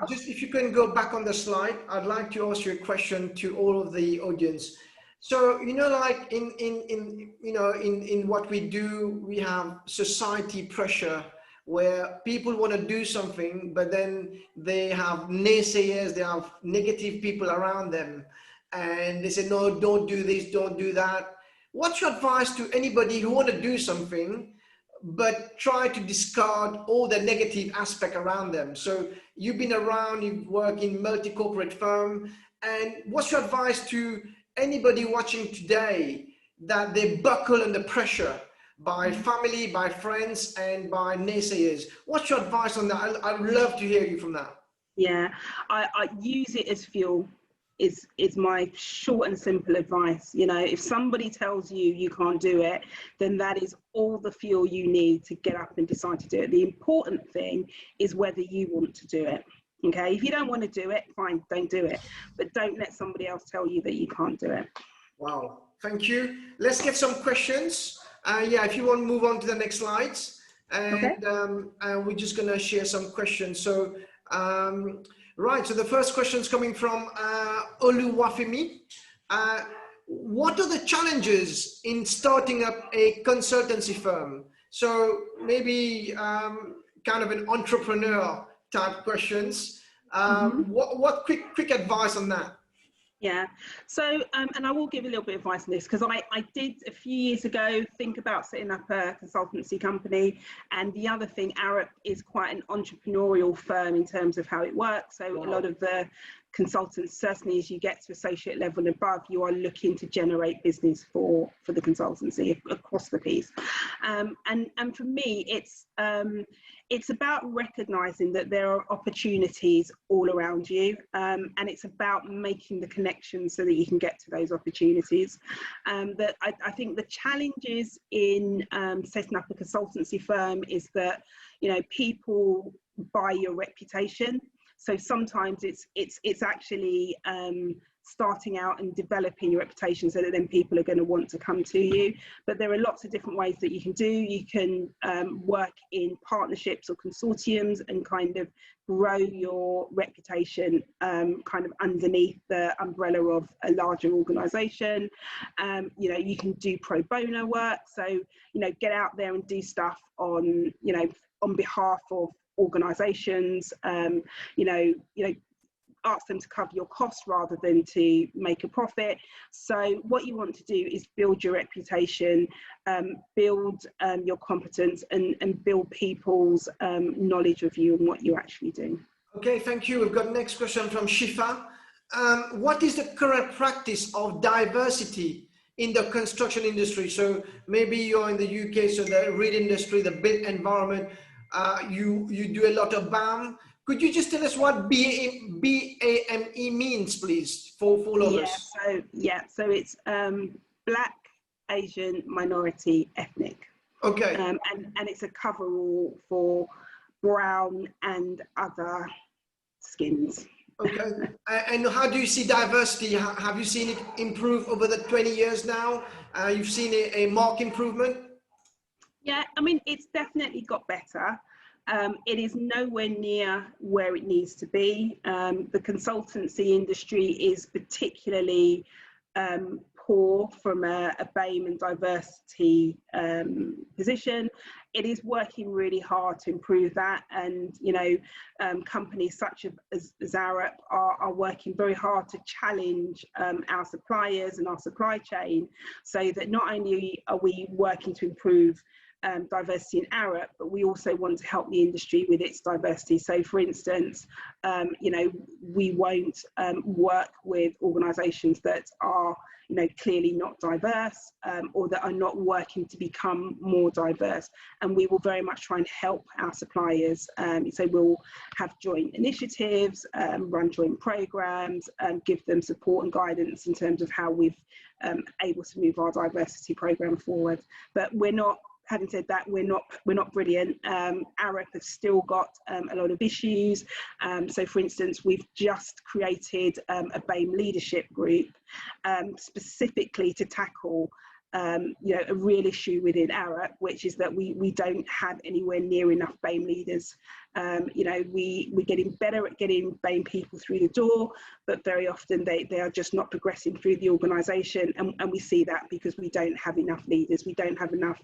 Just if you can go back on the slide, I'd like to ask you a question to all of the audience. So, you know, like in what we do, we have society pressure where people want to do something, but then they have naysayers, they have negative people around them, and they say, no, don't do this, don't do that. What's your advice to anybody who want to do something, but try to discard all the negative aspect around them? So you've been around, you've worked in multi-corporate firm, and what's your advice to anybody watching today that they buckle under pressure by family, by friends, and by naysayers? What's your advice on that? I'd love to hear you from that. Yeah, I use it as fuel. is my short and simple advice. You know, if somebody tells you you can't do it, then that is all the fuel you need to get up and decide to do it. The important thing is whether you want to do it. Okay, if you don't want to do it, fine, don't do it, but don't let somebody else tell you that you can't do it. Wow, thank you. Let's get some questions. Yeah, if you want to move on to the next slides, and okay. We're just going to share some questions. So, right, so the first question is coming from Oluwafemi. What are the challenges in starting up a consultancy firm? So maybe kind of an entrepreneur type questions. What quick advice on that? Yeah, so and I will give a little bit of advice on this, because I did a few years ago think about setting up a consultancy company. And the other thing, Arup is quite an entrepreneurial firm in terms of how it works. So wow. A lot of the consultants, certainly as you get to associate level and above, you are looking to generate business for the consultancy across the piece. And for me, it's about recognizing that there are opportunities all around you, and it's about making the connections so that you can get to those opportunities. That I think the challenges in setting up a consultancy firm is that, you know, people buy your reputation. So sometimes it's actually starting out and developing your reputation so that then people are going to want to come to you. But there are lots of different ways that you can do. You can work in partnerships or consortiums and kind of grow your reputation kind of underneath the umbrella of a larger organization. You know, you can do pro bono work. So, you know, get out there and do stuff on, you know, on behalf of organizations, you know, ask them to cover your costs rather than to make a profit. So what you want to do is build your reputation, build your competence, and build people's knowledge of you and what you actually do. Okay, thank you. We've got the next question from Shifa. What is the current practice of diversity in the construction industry? So maybe you're in the UK, so the real industry, the built environment, you do a lot of BAM. Could you just tell us what BAME means, please, for all of us? So it's Black, Asian, Minority, Ethnic. Okay. And it's a coverall for brown and other skins. Okay. And how do you see diversity? Have you seen it improve over the 20 years now? You've seen a marked improvement? Yeah, I mean, it's definitely got better. It is nowhere near where it needs to be. The consultancy industry is particularly poor from a BAME and diversity position. It is working really hard to improve that, and you know, companies such as Arup are working very hard to challenge our suppliers and our supply chain, so that not only are we working to improve diversity in Arup, but we also want to help the industry with its diversity. So for instance, you know, we won't work with organisations that are, you know, clearly not diverse, or that are not working to become more diverse. And we will very much try and help our suppliers. So we'll have joint initiatives, run joint programmes, give them support and guidance in terms of how we've able to move our diversity programme forward. But we're not, having said that, we're not brilliant. Arup has still got a lot of issues. So for instance, we've just created a BAME leadership group specifically to tackle you know, a real issue within Arup, which is that we don't have anywhere near enough BAME leaders. You know, we're getting better at getting BAME people through the door, but very often they are just not progressing through the organisation, and we see that because we don't have enough leaders, we don't have enough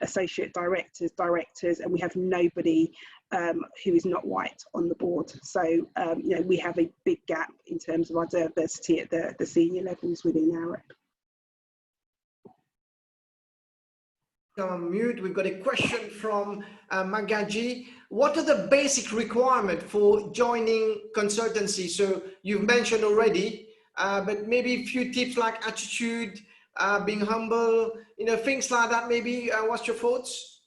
associate directors, and we have nobody who is not white on the board. So you know, we have a big gap in terms of our diversity at the senior levels within Arup. On mute. We've got a question from Magaji. What are the basic requirements for joining consultancy? So you've mentioned already, but maybe a few tips like attitude, being humble, you know, things like that. Maybe what's your thoughts?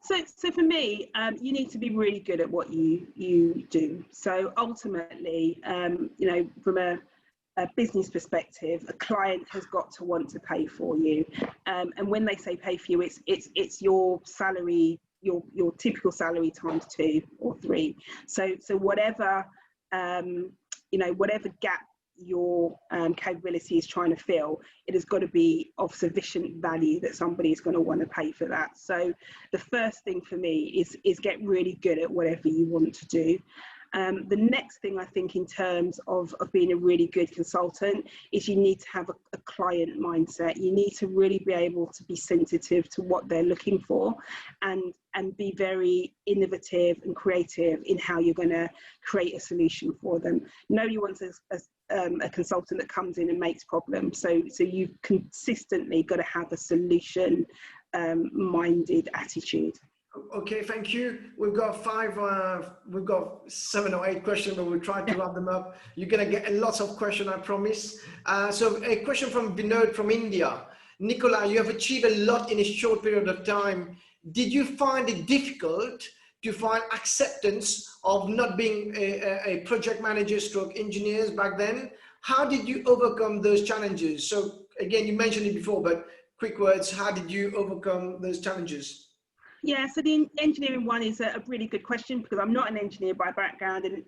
So for me, you need to be really good at what you do. So ultimately, you know, from a a business perspective, a client has got to want to pay for you, and when they say pay for you, it's your salary, your typical salary times 2 or 3. So whatever whatever gap your capability is trying to fill, it has got to be of sufficient value that somebody is going to want to pay for that. So the first thing for me is get really good at whatever you want to do. The next thing I think in terms of being a really good consultant is you need to have a client mindset. You need to really be able to be sensitive to what they're looking for and be very innovative and creative in how you're going to create a solution for them. Nobody wants a consultant that comes in and makes problems. So you've consistently got to have a solution minded attitude. Okay, thank you. We've got 7 or 8 questions, but we'll try to wrap them up. You're going to get lots of questions, I promise. So a question from Vinod from India. Nicola, you have achieved a lot in a short period of time. Did you find it difficult to find acceptance of not being a project manager stroke engineers back then? How did you overcome those challenges? So again, you mentioned it before, but quick words, how did you overcome those challenges? Yeah, so the engineering one is a really good question, because I'm not an engineer by background, and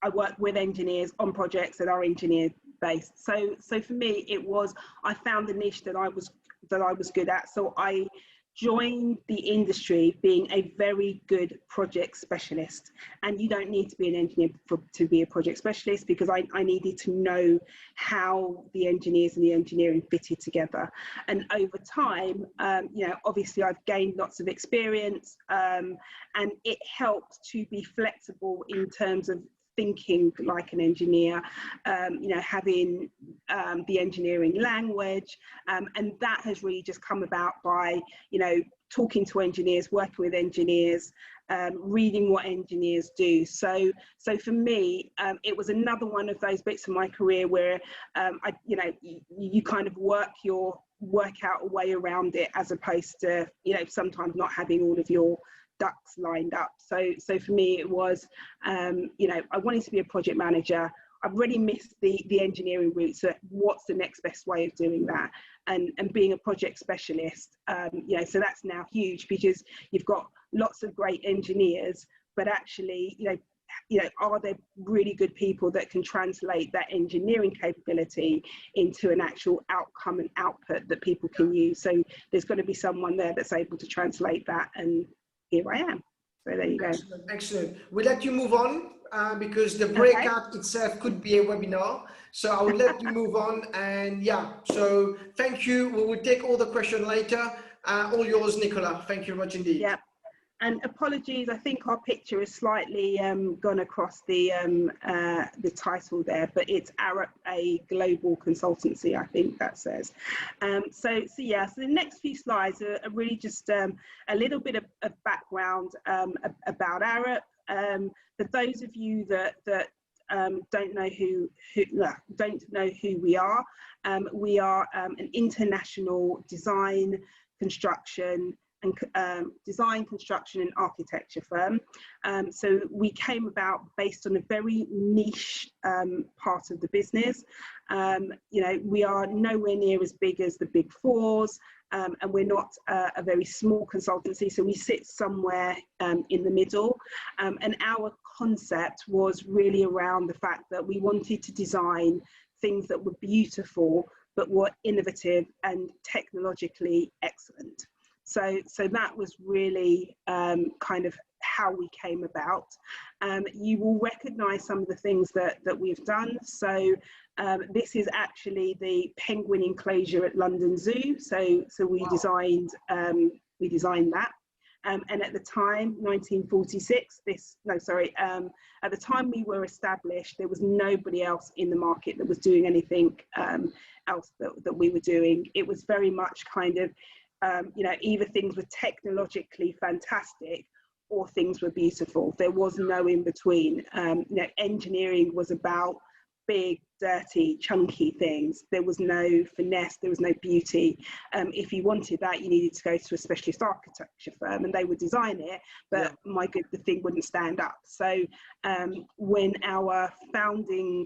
I work with engineers on projects that are engineer based. So for me, I found the niche that I was good at. So I joined the industry being a very good project specialist, and you don't need to be an engineer to be a project specialist, because I needed to know how the engineers and the engineering fitted together. And over time, obviously I've gained lots of experience, and it helped to be flexible in terms of thinking like an engineer, having the engineering language, and that has really just come about by, talking to engineers, working with engineers, reading what engineers do. So for me, it was another one of those bits of my career where, you kind of work out a way around it, as opposed to, sometimes not having all of your ducks lined up. So for me, it was, I wanted to be a project manager. I've already missed the engineering route. So what's the next best way of doing that? And being a project specialist, so that's now huge, because you've got lots of great engineers, but actually, are there really good people that can translate that engineering capability into an actual outcome and output that people can use? So there's got to be someone there that's able to translate that, and here I am. So there you go. Excellent. We'll let you move on because the breakout itself could be a webinar. So I will let you move on. And yeah, so thank you. We will take all the questions later. All yours, Nicola. Thank you very much indeed. Yeah. And apologies, I think our picture is slightly gone across the title there, but it's Arup, a global consultancy, I think that says. So the next few slides are really just a little bit of background about Arup. For those of you that don't know who we are an international design, construction and architecture firm. So we came about based on a very niche part of the business. We are nowhere near as big as the big fours, and we're not a very small consultancy, so we sit somewhere in the middle. And our concept was really around the fact that we wanted to design things that were beautiful, but were innovative and technologically excellent. So that was really kind of how we came about. You will recognise some of the things that we've done. So this is actually the penguin enclosure at London Zoo. So we designed that. And at the time, 1946, at the time we were established, there was nobody else in the market that was doing anything else that we were doing. It was very much kind of, either things were technologically fantastic or things were beautiful. There was no in between. Engineering was about big, dirty, chunky things. There was no finesse, there was no beauty. If you wanted that, you needed to go to a specialist architecture firm and they would design it, but my good, the thing wouldn't stand up. So when our founding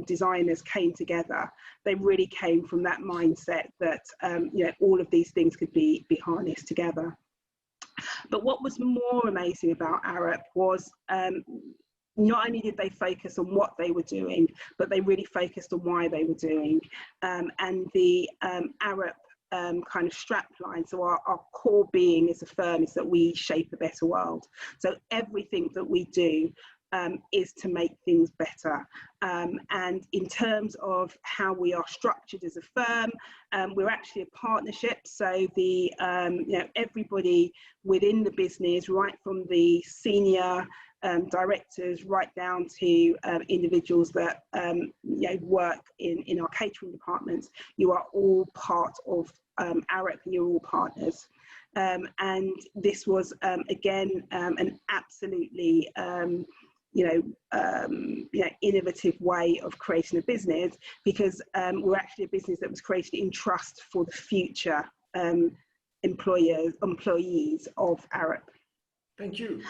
designers came together, they really came from that mindset that you know, all of these things could be harnessed together. But what was more amazing about Arup was not only did they focus on what they were doing, but they really focused on why they were doing. And the Arup kind of strapline, so our core being as a firm is that we shape a better world. So everything that we do is to make things better. And in terms of how we are structured as a firm, we're actually a partnership. So the you know, everybody within the business, right from the senior directors right down to individuals that you know, work in our catering departments, you are all part of Arup, and you're all partners. And this was again an absolutely innovative way of creating a business, because we're actually a business that was created in trust for the future employees of Arup. Thank you.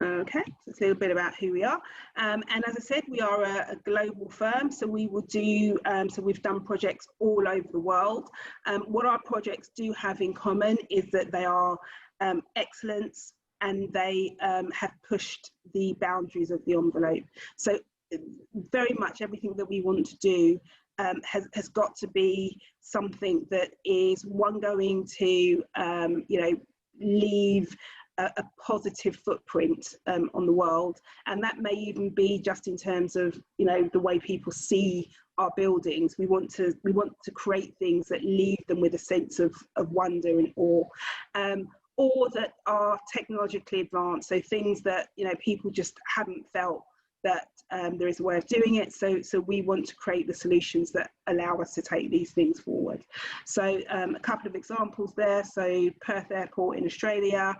Okay, so it's a little bit about who we are. And as I said, we are a global firm, so we will do, so we've done projects all over the world. What our projects do have in common is that they are excellence, and they have pushed the boundaries of the envelope. So very much everything that we want to do has got to be something that is going to leave a positive footprint on the world, and that may even be just in terms of the way people see our buildings. We want to create things that leave them with a sense of wonder and awe, or that are technologically advanced, so things that people just haven't felt that there is a way of doing it. So we want to create the solutions that allow us to take these things forward. So a couple of examples there. So Perth Airport in Australia,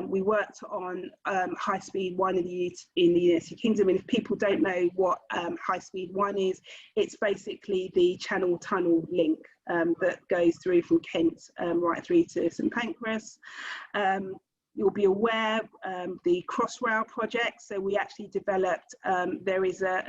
we worked on High Speed 1 in the United Kingdom. And if people don't know what High Speed 1 is, it's basically the Channel Tunnel link that goes through from Kent right through to St Pancras. You'll be aware the Crossrail project. So we actually developed, there is a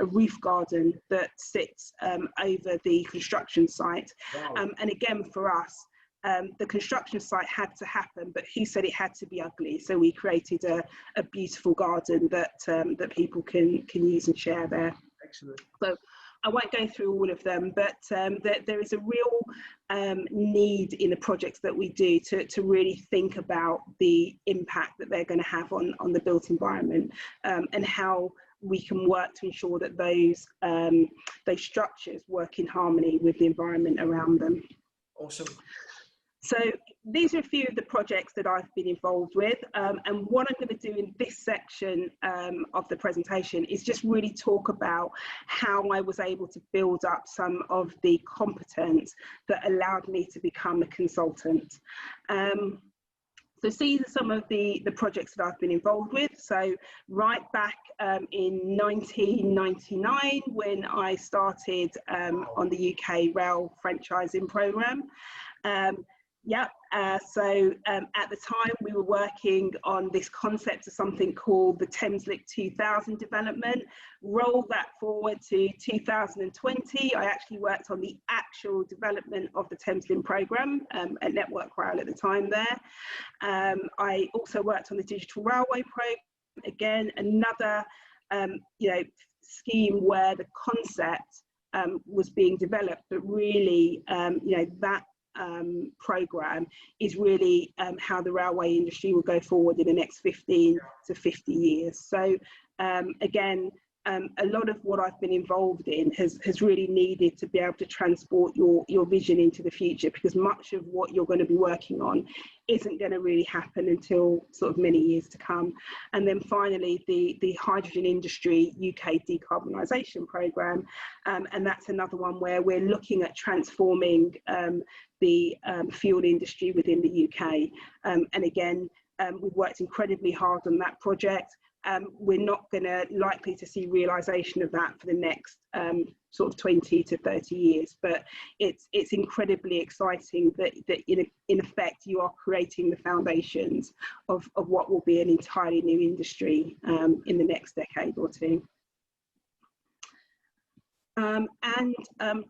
roof garden that sits over the construction site. Wow. And again, for us, the construction site had to happen, but who said it had to be ugly? So we created a beautiful garden that that people can use and share there. Excellent. So I won't go through all of them, but there is a real need in the projects that we do to really think about the impact that they're going to have on the built environment, and how we can work to ensure that those structures work in harmony with the environment around them. Awesome. So these are a few of the projects that I've been involved with, and what I'm going to do in this section of the presentation is just really talk about how I was able to build up some of the competence that allowed me to become a consultant. So these are some of the projects that I've been involved with. So right back in 1999, when I started on the UK rail franchising programme. So at the time we were working on this concept of something called the Thameslink 2000 development. Roll that forward to 2020, I actually worked on the actual development of the Thameslink programme at Network Rail at the time there. I also worked on the Digital Railway programme, again another scheme where the concept was being developed, but really that programme is really how the railway industry will go forward in the next 15 to 50 years. So again, a lot of what I've been involved in has really needed to be able to transport your vision into the future, because much of what you're going to be working on isn't going to really happen until sort of many years to come. And then finally, the hydrogen industry UK decarbonisation programme, and that's another one where we're looking at transforming the fuel industry within the UK. And again, we've worked incredibly hard on that project. we're not going to likely to see realization of that for the next sort of 20 to 30 years. But it's incredibly exciting that in effect you are creating the foundations of what will be an entirely new industry in the next decade or two.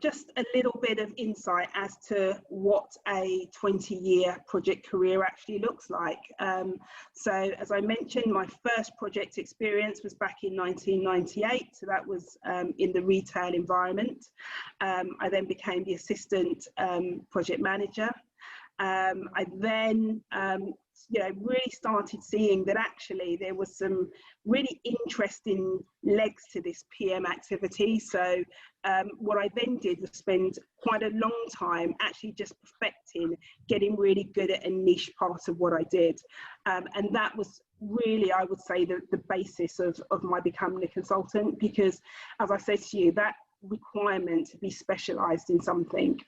Just a little bit of insight as to what a 20-year project career actually looks like. So as I mentioned, my first project experience was back in 1998. So that was in the retail environment. I then became the assistant project manager. I then really started seeing that actually there was some really interesting legs to this PM activity. So what I then did was spend quite a long time actually just perfecting, getting really good at a niche part of what I did. And that was really, I would say, the basis of my becoming a consultant, because as I said to you, that requirement to be specialised in something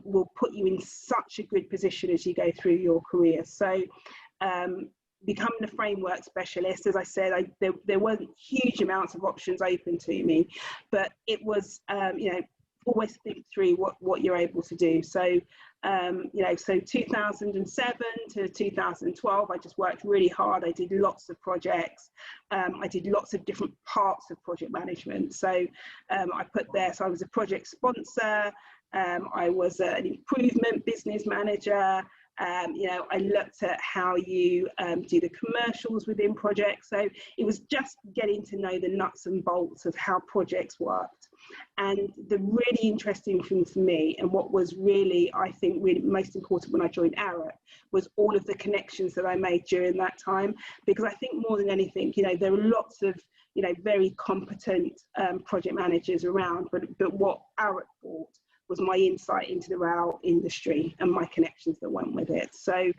will put you in such a good position as you go through your career. So becoming a framework specialist, as I said, there weren't huge amounts of options open to me, but it was, always think through what you're able to do. So, so 2007 to 2012, I just worked really hard. I did lots of projects. I did lots of different parts of project management. So I put there, so I was a project sponsor. I was an improvement business manager. I looked at how you do the commercials within projects. So it was just getting to know the nuts and bolts of how projects worked. And the really interesting thing for me, and what was really, I think, really most important when I joined Arup, was all of the connections that I made during that time. Because I think more than anything, there are lots of, very competent project managers around, but what Arup brought was my insight into the rail industry and my connections that went with it. So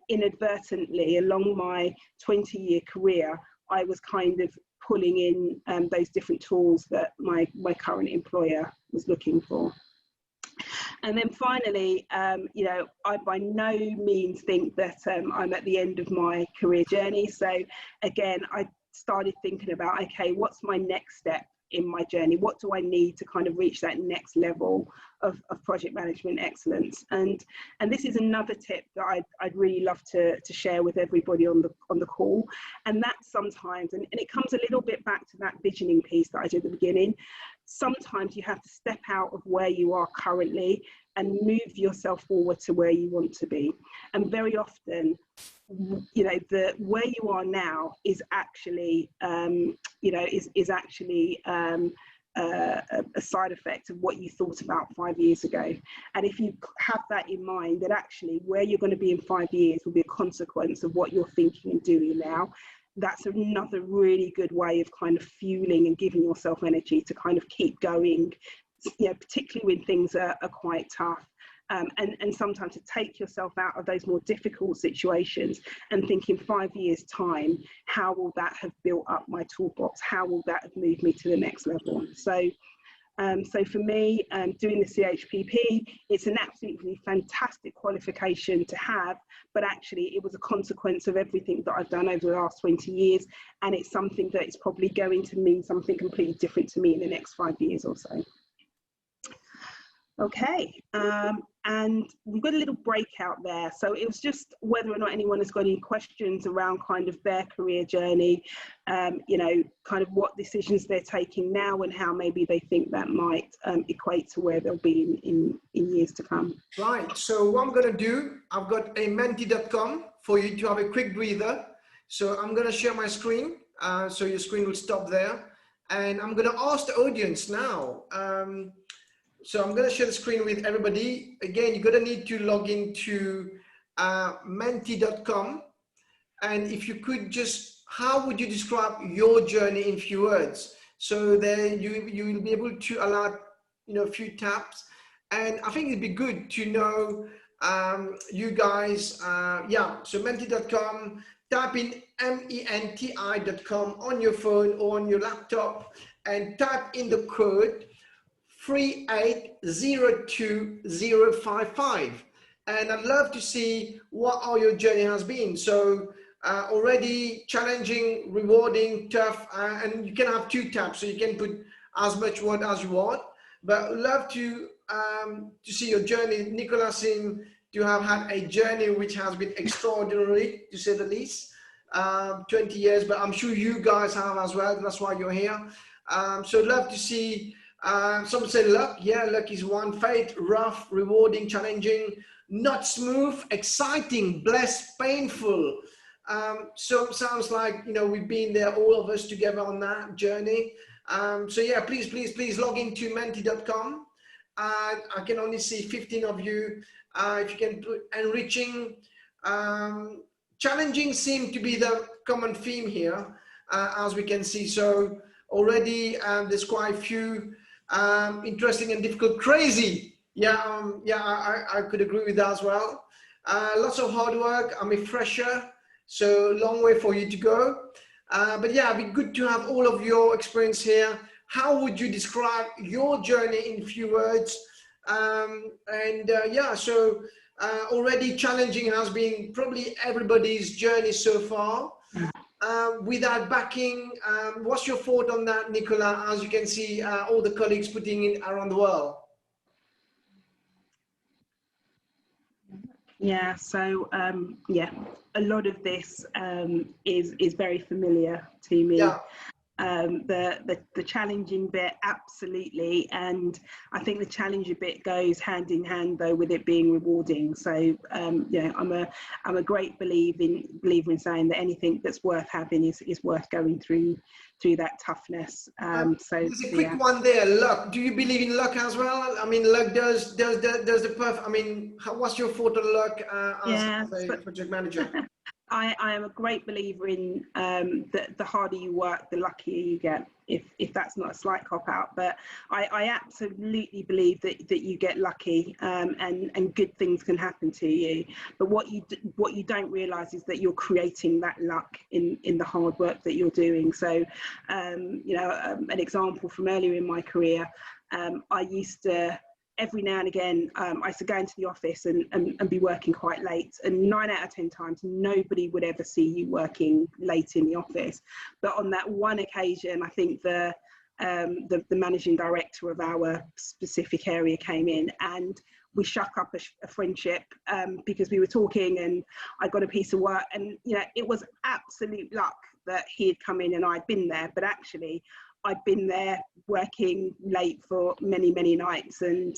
inadvertently, along my 20-year career, I was kind of pulling in those different tools that my current employer was looking for. And then finally, I by no means think that I'm at the end of my career journey. So again, I started thinking about, okay, what's my next step in my journey? What do I need to kind of reach that next level of project management excellence? And this is another tip that I'd really love to share with everybody on the call. And that's sometimes, and it comes a little bit back to that visioning piece that I did at the beginning. Sometimes you have to step out of where you are currently and move yourself forward to where you want to be. And very often, the where you are now is actually, is actually a side effect of what you thought about 5 years ago. And if you have that in mind, that actually where you're going to be in 5 years will be a consequence of what you're thinking and doing now, that's another really good way of kind of fueling and giving yourself energy to kind of keep going, particularly when things are quite tough. And sometimes to take yourself out of those more difficult situations and think in 5 years' time, how will that have built up my toolbox? How will that have moved me to the next level? So for me, doing the ChPP, it's an absolutely fantastic qualification to have, but actually it was a consequence of everything that I've done over the last 20 years. And it's something that is probably going to mean something completely different to me in the next 5 years or so. Okay, and we've got a little breakout there. So it was just whether or not anyone has got any questions around kind of their career journey, kind of what decisions they're taking now and how maybe they think that might equate to where they'll be in years to come. Right, so what I'm going to do, I've got a menti.com for you to have a quick breather. So I'm going to share my screen, so your screen will stop there. And I'm going to ask the audience now. So I'm going to share the screen with everybody. Again, you're going to need to log into menti.com. And if you could just, how would you describe your journey in few words? So then you will be able to allow, a few taps. And I think it'd be good to know you guys, so menti.com, type in menti.com on your phone or on your laptop and type in the code 3802055, and I'd love to see what all your journey has been. So already challenging, rewarding, tough, and you can have 2 tabs, so you can put as much word as you want. But love to see your journey. Nicola seemed to have had a journey which has been extraordinary, to say the least. 20 years, but I'm sure you guys have as well. That's why you're here. So love to see. Some say luck. Yeah, luck is one. Fate, rough, rewarding, challenging, not smooth, exciting, blessed, painful. So sounds like, you know, we've been there, all of us together on that journey. So yeah, please log into menti.com. I can only see 15 of you. If you can put enriching, challenging seem to be the common theme here, as we can see. So already there's quite a few interesting and difficult, crazy. Yeah, I could agree with that as well. Lots of hard work. I'm a fresher, so long way for you to go. But yeah, it'd be good to have all of your experience here. How would you describe your journey in a few words? Yeah, so already challenging has been probably everybody's journey so far. Without backing, what's your thought on that, Nicola? As you can see, all the colleagues putting in around the world. Yeah, so yeah, a lot of this is very familiar to me. Yeah. The challenging bit, absolutely, and I think the challenging bit goes hand in hand though with it being rewarding. So yeah, I'm a great believer in saying that anything that's worth having is worth going through that toughness. So there's a quick one there. Luck. Do you believe in luck as well? I mean, luck does the perfect. I mean, what's your thought on luck as a project manager? I am a great believer in that the harder you work, the luckier you get, if that's not a slight cop out. But I absolutely believe that you get lucky and good things can happen to you. But what you don't realise is that you're creating that luck in the hard work that you're doing. So, you know, an example from earlier in my career, I used to, every now and again, I used to go into the office and be working quite late, and 9 out of 10 times nobody would ever see you working late in the office. But on that one occasion, I think the managing director of our specific area came in and we struck up a friendship because we were talking and I got a piece of work, and you know, it was absolute luck that he had come in and I'd been there, but actually I'd been there working late for many nights and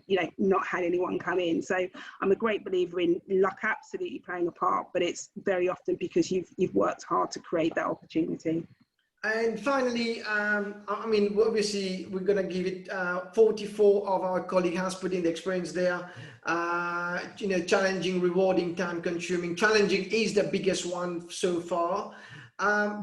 you know, not had anyone come in. So I'm a great believer in luck absolutely playing a part, but it's very often because you've worked hard to create that opportunity. And finally, I mean, obviously we're going to give it 44 of our colleagues has put in the experience there. You know, challenging, rewarding, time consuming. Challenging is the biggest one so far.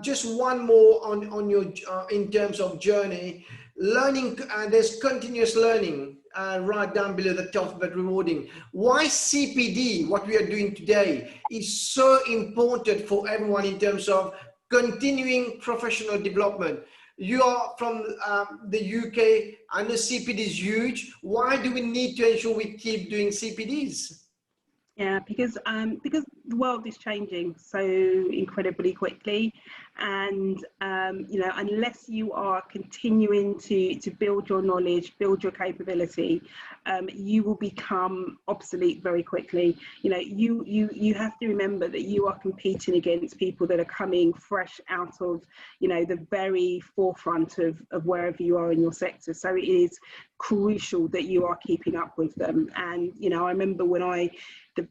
Just one more on your in terms of journey, learning. There's continuous learning right down below the top, but rewarding. Why CPD, what we are doing today, is so important for everyone in terms of continuing professional development. You are from the UK. I know CPD is huge. Why do we need to ensure we keep doing CPDs? Yeah, because the world is changing so incredibly quickly, and you know, unless you are continuing to build your knowledge, build your capability, you will become obsolete very quickly. You know, you have to remember that you are competing against people that are coming fresh out of, you know, the very forefront of wherever you are in your sector. So it is crucial that you are keeping up with them. And you know, I remember when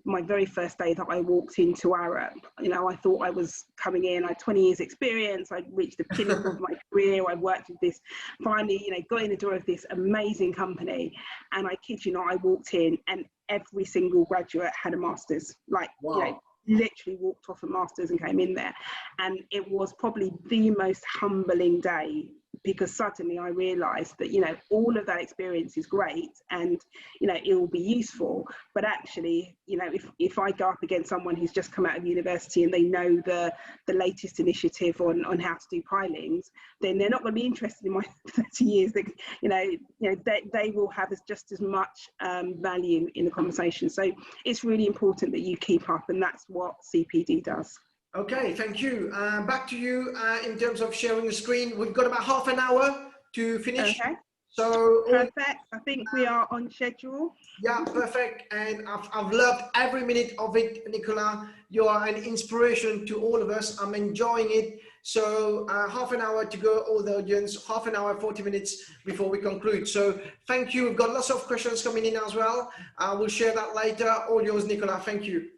my very first day that I walked into Arup, you know, I thought I was coming in, I had 20 years experience, I'd reached the pinnacle of my career, I worked with this, finally, you know, got in the door of this amazing company, and I kid you not, I walked in and every single graduate had a master's, like, wow. You know, literally walked off a master's and came in there. And it was probably the most humbling day, because suddenly I realized that, you know, all of that experience is great and, you know, it will be useful, but actually, you know, if I go up against someone who's just come out of university and they know the latest initiative on how to do pilings, then they're not going to be interested in my 30 years. That, you know, they will have just as much value in the conversation. So it's really important that you keep up, and that's what CPD does. Okay, thank you. Back to you in terms of sharing the screen. We've got about half an hour to finish. Okay, So, perfect. I think we are on schedule. yeah, perfect. And I've loved every minute of it, Nicola. You are an inspiration to all of us. I'm enjoying it. So half an hour to go, all the audience, half an hour, 40 minutes before we conclude. So thank you. We've got lots of questions coming in as well. We'll share that later. All yours, Nicola. Thank you.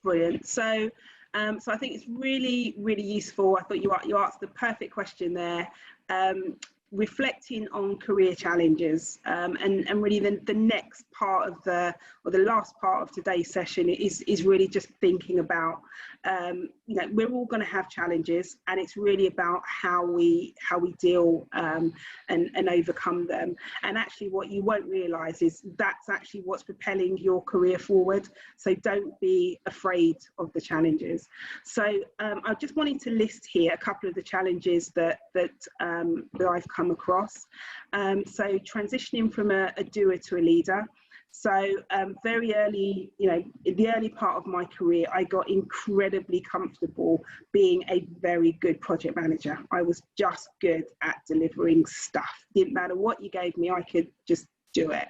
Brilliant. So I think it's really, really useful. I thought you asked the perfect question there. Reflecting on career challenges, and really the next part of the last part of today's session is really just thinking about, you know, we're all going to have challenges, and it's really about how we deal and overcome them. And actually what you won't realize is that's actually what's propelling your career forward. So don't be afraid of the challenges. So I just wanted to list here a couple of the challenges that I've come across. So transitioning from a doer to a leader. So very early, you know, in the early part of my career, I got incredibly comfortable being a very good project manager. I was just good at delivering stuff. Didn't matter what you gave me, I could just do it.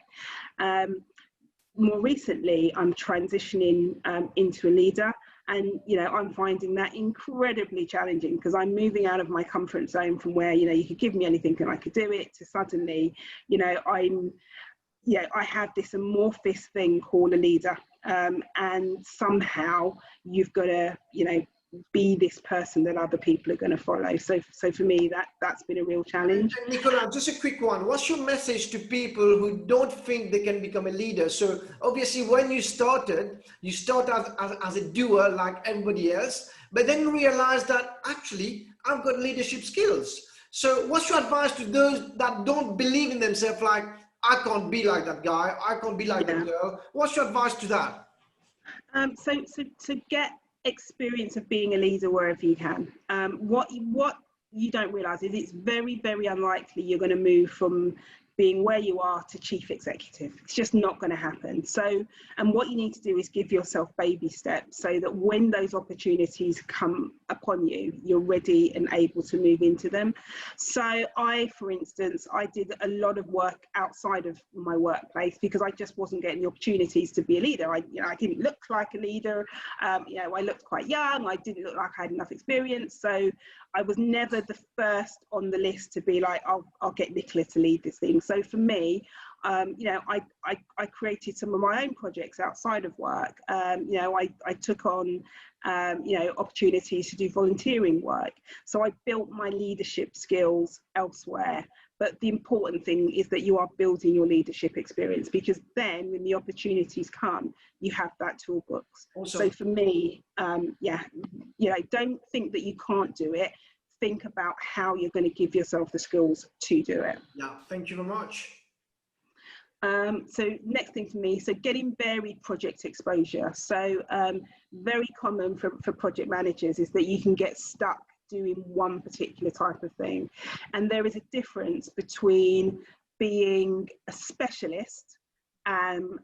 More recently, I'm transitioning into a leader. And, you know, I'm finding that incredibly challenging because I'm moving out of my comfort zone from where, you know, you could give me anything and I could do it, to suddenly, you know, I have this amorphous thing called a leader. And somehow you've got to, you know, be this person that other people are going to follow. So for me, that's been a real challenge. And Nicola, just a quick one. What's your message to people who don't think they can become a leader? So obviously when you started as a doer like everybody else, but then realized that actually I've got leadership skills. So what's your advice to those that don't believe in themselves, like, I can't be like that guy, I can't be like that girl? What's your advice to that? So get experience of being a leader wherever you can. What you don't realize is it's very, very unlikely you're going to move from being where you are to chief executive. It's just not going to happen. So, and what you need to do is give yourself baby steps so that when those opportunities come upon you, you're ready and able to move into them. So for instance, I did a lot of work outside of my workplace because I just wasn't getting the opportunities to be a leader. I didn't look like a leader. You know, I looked quite young. I didn't look like I had enough experience. So I was never the first on the list to be like, I'll get Nicola to lead this thing. So for me, you know, I created some of my own projects outside of work. You know, I took on, you know, opportunities to do volunteering work. So I built my leadership skills elsewhere. But the important thing is that you are building your leadership experience, because then when the opportunities come, you have that toolbox. Awesome. So for me, yeah, you know, don't think that you can't do it. Think about how you're going to give yourself the skills to do it. Yeah, thank you very much. So next thing for me, so getting varied project exposure. So very common for project managers is that you can get stuck doing one particular type of thing. And there is a difference between being a specialist and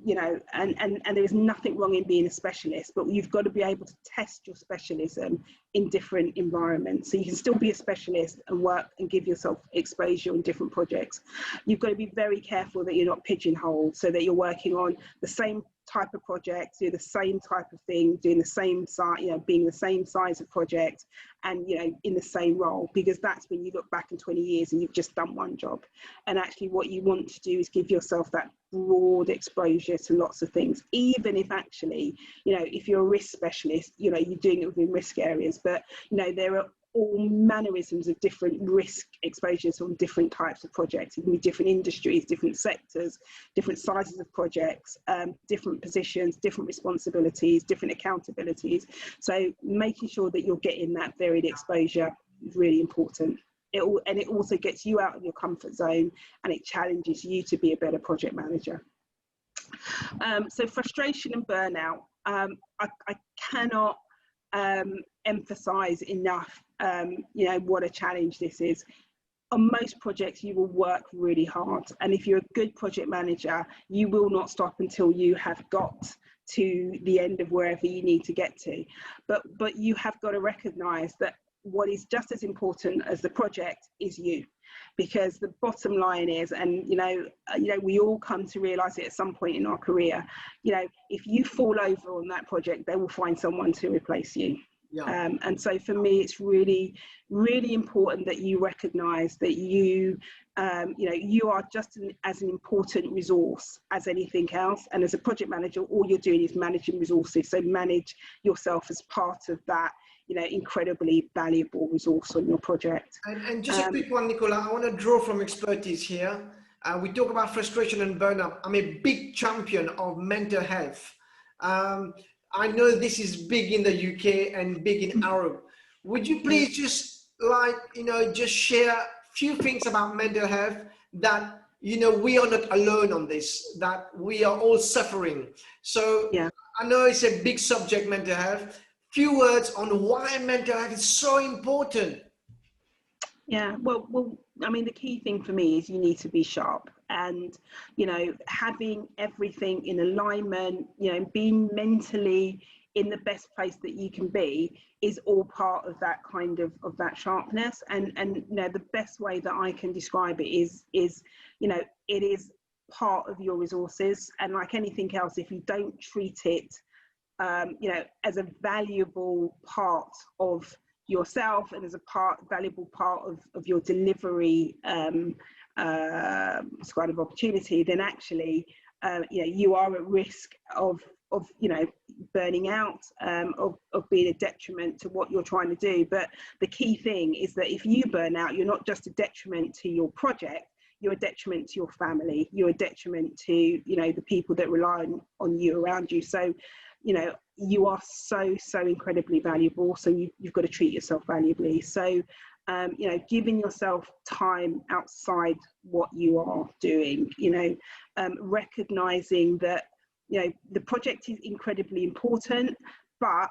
you know, and there is nothing wrong in being a specialist, but you've got to be able to test your specialism in different environments. So you can still be a specialist and work and give yourself exposure on different projects. You've got to be very careful that you're not pigeonholed, so that you're working on the same type of project, do the same type of thing, doing the same size, you know, being the same size of project, and you know, in the same role, because that's when you look back in 20 years and you've just done one job. And actually what you want to do is give yourself that broad exposure to lots of things, even if actually, you know, if you're a risk specialist, you know, you're doing it within risk areas, but you know, there are all mannerisms of different risk exposures on different types of projects. It can be different industries, different sectors, different sizes of projects, different positions, different responsibilities, different accountabilities. So making sure that you're getting that varied exposure is really important. And it also gets you out of your comfort zone, and it challenges you to be a better project manager. So frustration and burnout. I cannot emphasize enough, you know, what a challenge this is. On most projects, you will work really hard. And if you're a good project manager, you will not stop until you have got to the end of wherever you need to get to. But you have got to recognize that what is just as important as the project is you, because the bottom line is, and we all come to realize it at some point in our career, if you fall over on that project, they will find someone to replace you. Yeah. And so for me, it's really, really important that you recognize that you are just as an important resource as anything else. And as a project manager, all you're doing is managing resources. So manage yourself as part of that, incredibly valuable resource on your project. And just a quick one, Nicola, I want to draw from expertise here. We talk about frustration and burnout. I'm a big champion of mental health. I know this is big in the UK and big in Arup. Would you please just just share a few things about mental health that, we are not alone on this, that we are all suffering. So yeah. I know it's a big subject, mental health. Few words on why mental health is so important. Yeah, well, I mean, the key thing for me is you need to be sharp, and, having everything in alignment, being mentally in the best place that you can be is all part of that kind of that sharpness. And the best way that I can describe it is, it is part of your resources. And like anything else, if you don't treat it, as a valuable part of yourself and as a valuable part of your delivery kind of opportunity, then actually you are at risk of burning out, of being a detriment to what you're trying to do. But the key thing is that if you burn out, you're not just a detriment to your project, you're a detriment to your family, you're a detriment to the people that rely on you around you. So you are so incredibly valuable, so you've got to treat yourself valuably. So giving yourself time outside what you are doing, recognizing that the project is incredibly important, but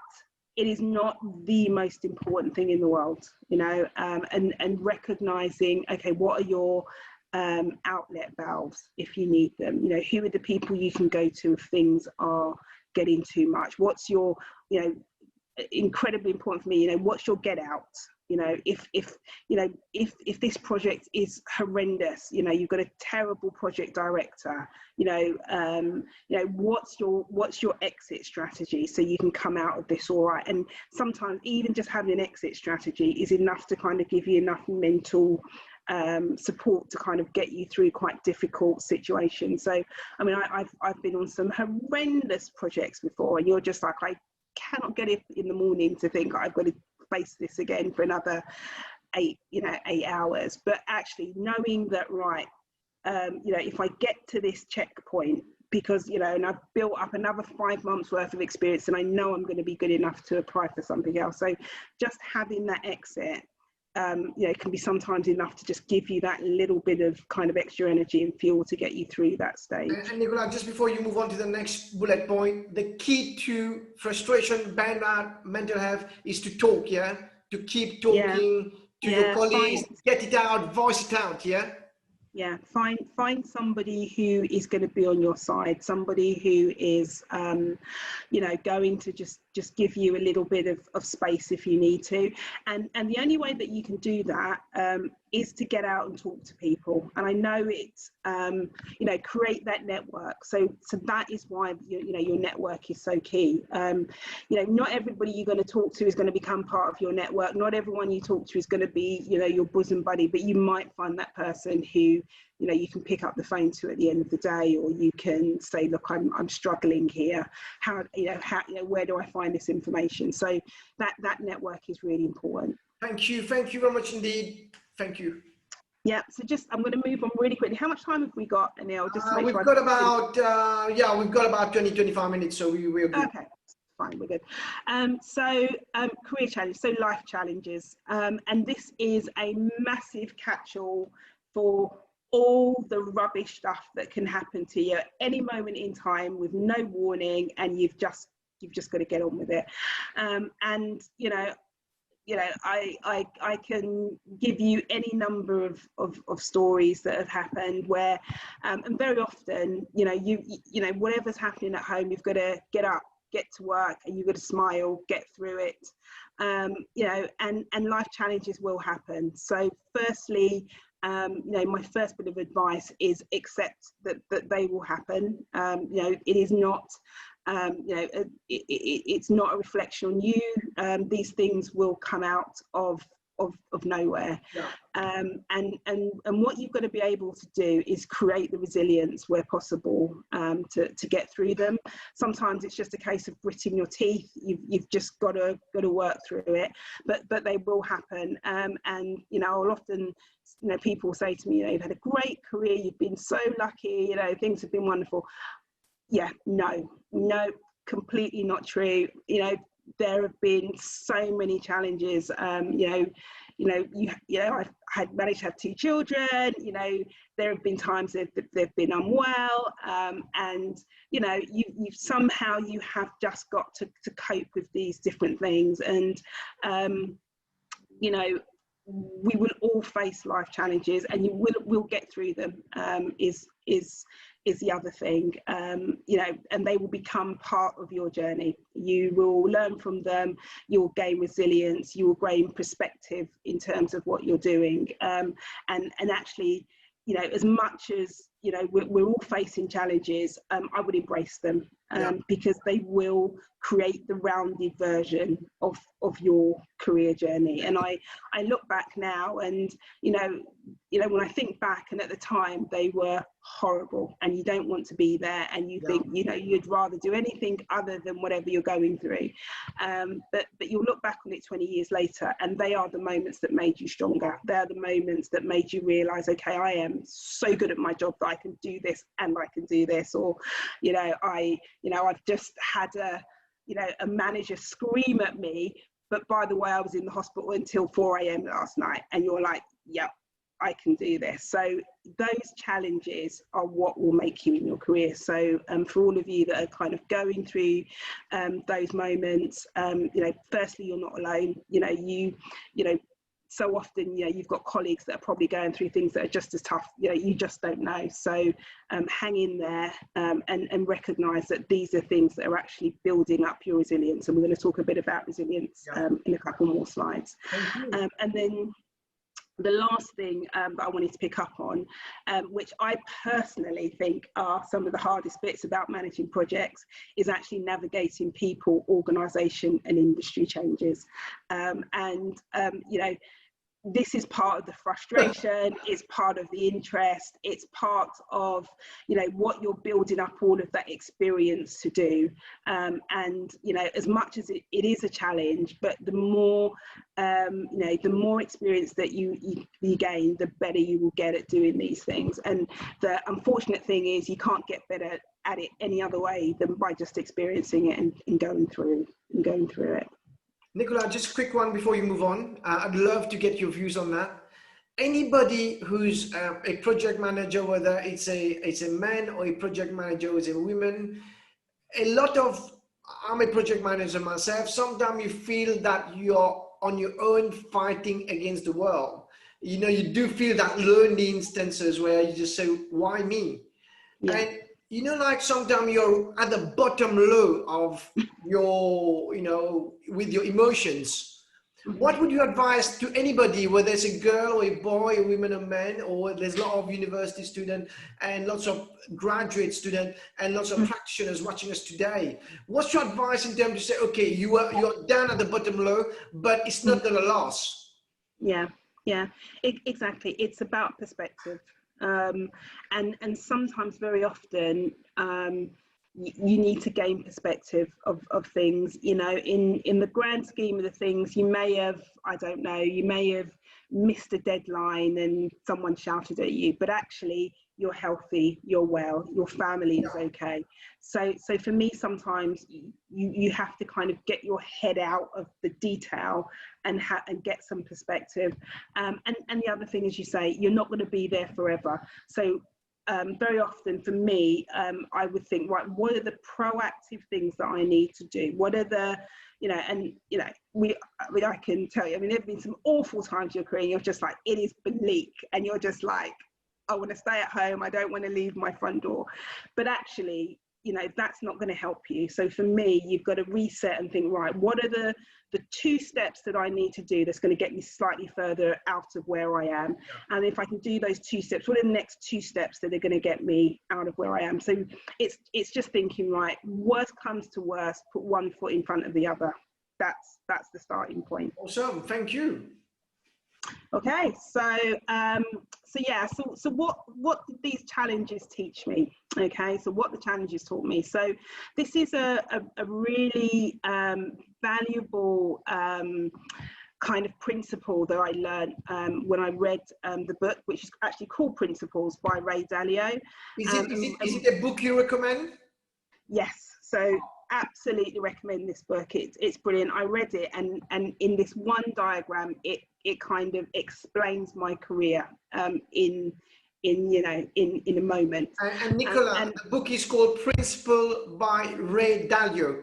it is not the most important thing in the world, and recognizing, okay, what are your outlet valves if you need them? Who are the people you can go to if things are getting too much? What's your, incredibly important for me, what's your get out? If this project is horrendous, you've got a terrible project director, what's your exit strategy so you can come out of this all right? And sometimes even just having an exit strategy is enough to kind of give you enough mental support to kind of get you through quite difficult situations. So I mean, I've been on some horrendous projects before, and you're just like, I cannot get up in the morning to think I've got to face this again for another 8 hours. But actually knowing that, right, if I get to this checkpoint, because and I've built up another 5 months worth of experience, and I know I'm going to be good enough to apply for something else. So just having that exit can be sometimes enough to just give you that little bit of kind of extra energy and fuel to get you through that stage. And Nicola, just before you move on to the next bullet point, the key to frustration, burnout, mental health is to talk, yeah? To keep talking to your colleagues, get it out, voice it out, yeah? Yeah, find somebody who is going to be on your side, somebody who is, going to just give you a little bit of space if you need to. And the only way that you can do that is to get out and talk to people. And I know it's, create that network. So that is why, your network is so key. Not everybody you're going to talk to is going to become part of your network. Not everyone you talk to is going to be, your bosom buddy, but you might find that person who, you can pick up the phone to at the end of the day, or you can say, look, I'm struggling here. Where do I find this information? So that network is really important. Thank you very much indeed. Thank you. Yeah, so I'm going to move on really quickly. How much time have we got, Anil? We've got about 20-25 minutes, so we're good. Okay, fine, we're good. Career challenge, so life challenges, and this is a massive catch-all for all the rubbish stuff that can happen to you at any moment in time with no warning, and you've just got to get on with it. you know, I can give you any number of stories that have happened where, and very often, you know, you know, whatever's happening at home, you've got to get up, get to work, and you've got to smile, get through it. You know, and life challenges will happen. So firstly, you know, my first bit of advice is accept that they will happen. You know, it is not, you know, it's not a reflection on you. These things will come out of nowhere. Yeah. And what you've got to be able to do is create the resilience where possible, to get through them. Sometimes it's just a case of gritting your teeth. You've just got to work through it, but they will happen. And you know, I'll often, you know, people say to me, you know, you've had a great career, you've been so lucky, you know, things have been wonderful. Yeah, no, completely not true. You know, there have been so many challenges. You know, I've managed to have 2 children. You know, there have been times that they've been unwell, and you know, you somehow you have just got to cope with these different things. And you know, we will all face life challenges, and we'll get through them. Is the other thing, you know, and they will become part of your journey. You will learn from them, you'll gain resilience, you will gain perspective in terms of what you're doing. And actually, you know, as much as, you know, we're all facing challenges, I would embrace them, because they will create the rounded version of your career journey. And I look back now, and you know, when I think back, and at the time they were horrible, and you don't want to be there, and you think, you know, you'd rather do anything other than whatever you're going through. But you'll look back on it 20 years later, and they are the moments that made you stronger. They're the moments that made you realize, okay, I am so good at my job that I can do this, and I can do this. Or, you know, I've just had a manager scream at me, but by the way, I was in the hospital until 4 a.m. last night, and you're like, yep, I can do this. So those challenges are what will make you in your career. So for all of you that are kind of going through those moments, you know, firstly, you're not alone. You know, so often, you know, you've got colleagues that are probably going through things that are just as tough. You know, you just don't know. So hang in there, and recognize that these are things that are actually building up your resilience. And we're going to talk a bit about resilience in a couple more slides. And then the last thing that I wanted to pick up on, which I personally think are some of the hardest bits about managing projects, is actually navigating people, organisation and industry changes. You know, this is part of the frustration, it's part of the interest, it's part of, you know, what you're building up all of that experience to do. And, you know, as much as it is a challenge, but the more, you know, the more experience that you gain, the better you will get at doing these things. And the unfortunate thing is you can't get better at it any other way than by just experiencing it and going through it. Nicola, just a quick one before you move on. I'd love to get your views on that. Anybody who's a project manager, whether it's a man or a project manager who's a woman, I'm a project manager myself. Sometimes you feel that you're on your own fighting against the world. You know, you do feel that lonely instances where you just say, why me? Yeah. And you know, like sometimes you're at the bottom low of your, you know, with your emotions. What would you advise to anybody, whether it's a girl or a boy, a woman or man, or there's a lot of university students and lots of graduate students and lots of practitioners watching us today? What's your advice in terms of say, okay, you're down at the bottom low, but it's not gonna last? Yeah, exactly. It's about perspective. And sometimes, very often, you need to gain perspective of things. You know, in the grand scheme of the things, you may have, I don't know, you may have missed a deadline and someone shouted at you, but actually you're healthy, you're well, your family is okay. So for me, sometimes you have to kind of get your head out of the detail and get some perspective. And the other thing, as you say, you're not going to be there forever. So very often for me, I would think, right, what are the proactive things that I need to do? What are the, you know, and, you know, I can tell you, I mean, there've been some awful times in your career, you're just like, it is bleak, and you're just like, I want to stay at home, I don't want to leave my front door. But actually, you know, that's not going to help you. So for me, you've got to reset and think, right, what are the 2 steps that I need to do that's going to get me slightly further out of where I am? And if I can do those 2 steps, what are the next 2 steps that are going to get me out of where I am? So it's just thinking, right, worst comes to worst, put one foot in front of the other. That's the starting point. Awesome, thank you. Okay, so so what did these challenges teach me? Okay, so what the challenges taught me. So this is a really valuable kind of principle that I learned when I read the book, which is actually called Principles by Ray Dalio. Is it a book you recommend? Yes, so absolutely recommend this book. It's brilliant. I read it, and in this one diagram, it kind of explains my career in a moment. And Nicola, the book is called Principle by Ray Dalio.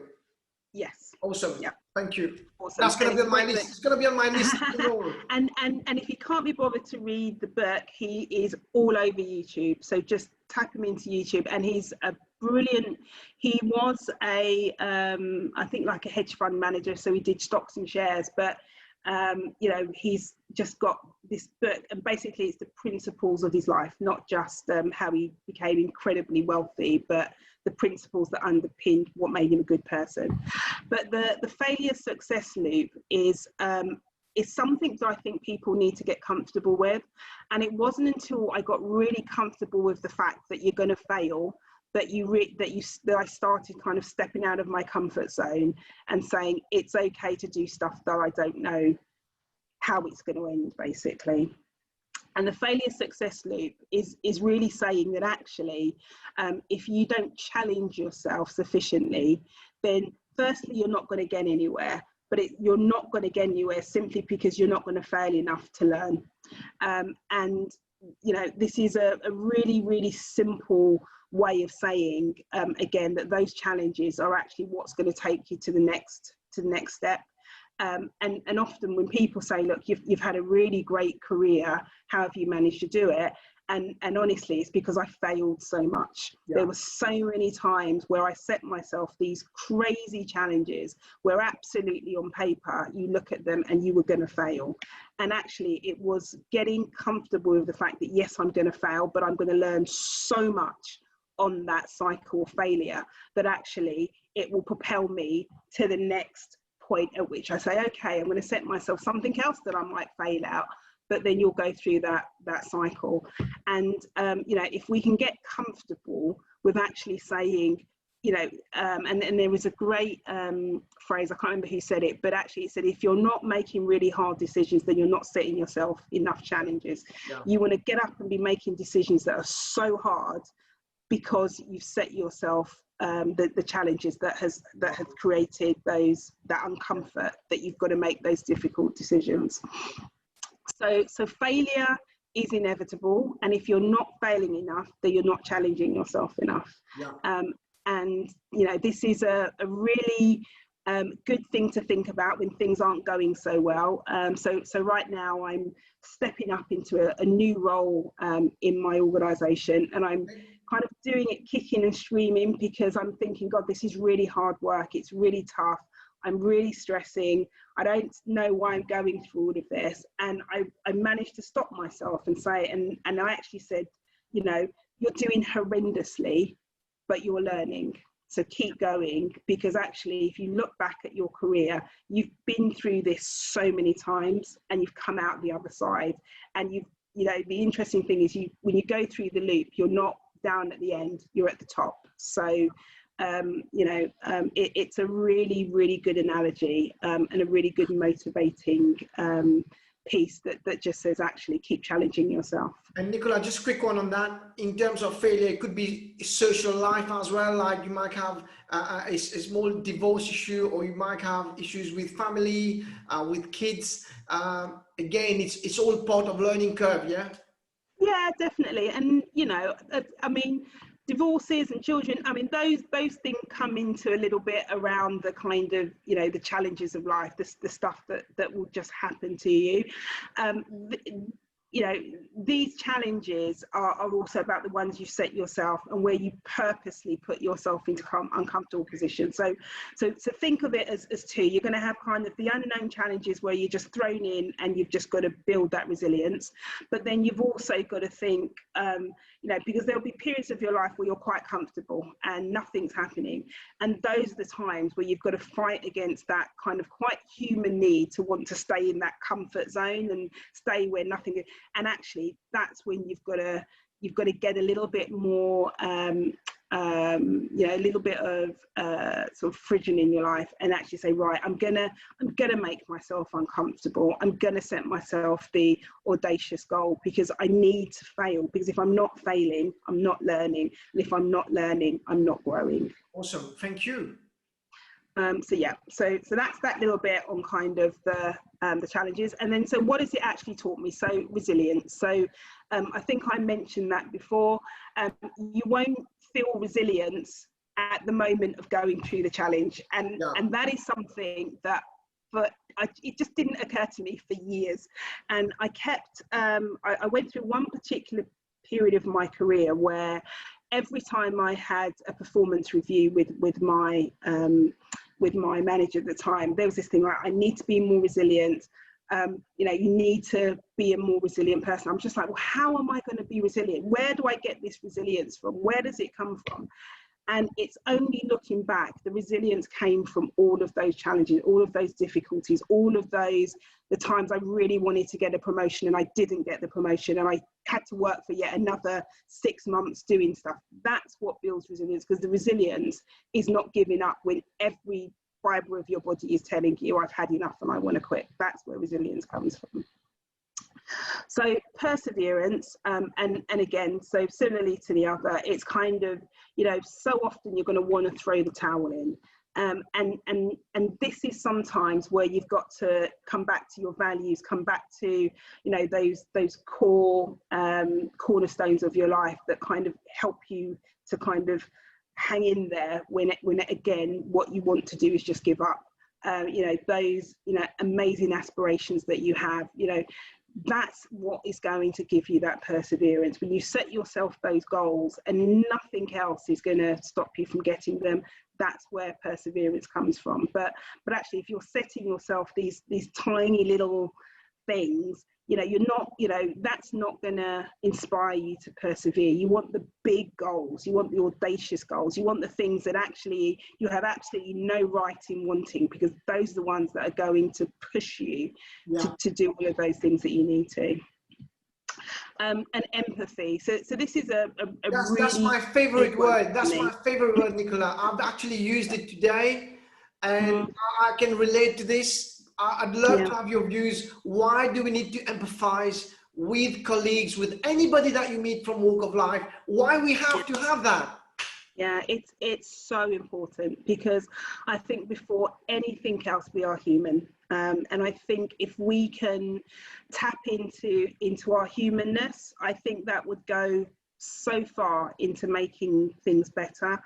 Yes. Awesome. Yeah. Thank you. Awesome. That's going to be on my list. It's going to be on my list. and if you can't be bothered to read the book, he is all over YouTube. So just type him into YouTube, and he's a brilliant. He was I think like a hedge fund manager, so he did stocks and shares, but you know, he's just got this book, and basically it's the principles of his life, not just how he became incredibly wealthy, but the principles that underpinned what made him a good person. But the failure success loop is something that I think people need to get comfortable with. And it wasn't until I got really comfortable with the fact that you're going to fail that I started kind of stepping out of my comfort zone and saying it's okay to do stuff that I don't know how it's going to end, basically. And the failure success loop is really saying that actually, if you don't challenge yourself sufficiently, then firstly, you're not going to get anywhere, but you're not going to get anywhere simply because you're not going to fail enough to learn. And, you know, this is a really, really simple way of saying, again, that those challenges are actually what's going to take you to the next step. And often when people say, look, you've had a really great career, how have you managed to do it? And honestly, it's because I failed so much. Yeah. There were so many times where I set myself these crazy challenges where absolutely on paper, you look at them and you were going to fail. And actually it was getting comfortable with the fact that, yes, I'm going to fail, but I'm going to learn so much on that cycle of failure that actually it will propel me to the next point at which I say, okay, I'm going to set myself something else that I might fail out, but then you'll go through that cycle. And you know, if we can get comfortable with actually saying, you know, and there was a great phrase, I can't remember who said it, but actually it said, if you're not making really hard decisions, then you're not setting yourself enough challenges. Yeah. You want to get up and be making decisions that are so hard because you've set yourself the challenges that have created that uncomfort, that you've got to make those difficult decisions. So failure is inevitable, and if you're not failing enough, then you're not challenging yourself enough. Yeah. And you know, this is a really good thing to think about when things aren't going so well. So right now I'm stepping up into a new role in my organisation, and I'm kind of doing it kicking and screaming because I'm thinking, God, this is really hard work. It's really tough. I'm really stressing. I don't know why I'm going through all of this. And I managed to stop myself and say, and I actually said, you know, you're doing horrendously, but you're learning. So keep going, because actually, if you look back at your career, you've been through this so many times and you've come out the other side. And you know, the interesting thing is when you go through the loop, you're not down at the end, you're at the top. So you know, it's a really, really good analogy and a really good motivating piece that just says, actually keep challenging yourself. And Nicola, just a quick one on that. In terms of failure, it could be social life as well. Like you might have a small divorce issue, or you might have issues with family, with kids. Again, it's all part of learning curve, yeah? Yeah, definitely. And, you know, I mean, divorces and children, I mean, those things come into a little bit around the kind of, you know, the challenges of life, the stuff that will just happen to you. You know, these challenges are also about the ones you set yourself and where you purposely put yourself into uncomfortable positions. So think of it as two. You're going to have kind of the unknown challenges where you're just thrown in and you've just got to build that resilience. But then you've also got to think, you know, because there'll be periods of your life where you're quite comfortable and nothing's happening. And those are the times where you've got to fight against that kind of quite human need to want to stay in that comfort zone and stay where nothing is. And actually, that's when you've got to get a little bit more, you know, a little bit of sort of friction in your life, and actually say, right, I'm gonna make myself uncomfortable. I'm gonna set myself the audacious goal because I need to fail. Because if I'm not failing, I'm not learning, and if I'm not learning, I'm not growing. Awesome, thank you. So yeah, so that's that little bit on kind of the challenges. And then, so what has it actually taught me? So resilience. So I think I mentioned that before. You won't feel resilience at the moment of going through the challenge, and that is something that, it just didn't occur to me for years. And I kept, I went through one particular period of my career where every time I had a performance review with my manager at the time, there was this thing like, I need to be more resilient. You know, you need to be a more resilient person. I'm just like, well, how am I going to be resilient? Where do I get this resilience from? Where does it come from? And it's only looking back, the resilience came from all of those challenges, all of those difficulties, all of those, the times I really wanted to get a promotion and I didn't get the promotion and I had to work for yet another 6 months doing stuff. That's what builds resilience, because the resilience is not giving up when every fibre of your body is telling you, I've had enough and I want to quit. That's where resilience comes from. So perseverance, and again, so similarly to the other, it's kind of, you know, so often you're going to want to throw the towel in, and this is sometimes where you've got to come back to your values, come back to, you know, those core cornerstones of your life that kind of help you to kind of hang in there when again what you want to do is just give up. You know, those, you know, amazing aspirations that you have, you know, that's what is going to give you that perseverance. When you set yourself those goals and nothing else is going to stop you from getting them, that's where perseverance comes from. But actually, if you're setting yourself these tiny little things, you know, you're not, you know, that's not going to inspire you to persevere. You want the big goals, you want the audacious goals, you want the things that actually you have absolutely no right in wanting, because those are the ones that are going to push you to do all of those things that you need to. And empathy. So this is that's my favorite word. That's my favorite word, Nicola. I've actually used it today, and I can relate to this. I'd love to have your views. Why do we need to empathize with colleagues, with anybody that you meet from walk of life? Why we have to have that? Yeah, it's so important, because I think before anything else, we are human. And I think if we can tap into our humanness, I think that would go so far into making things better.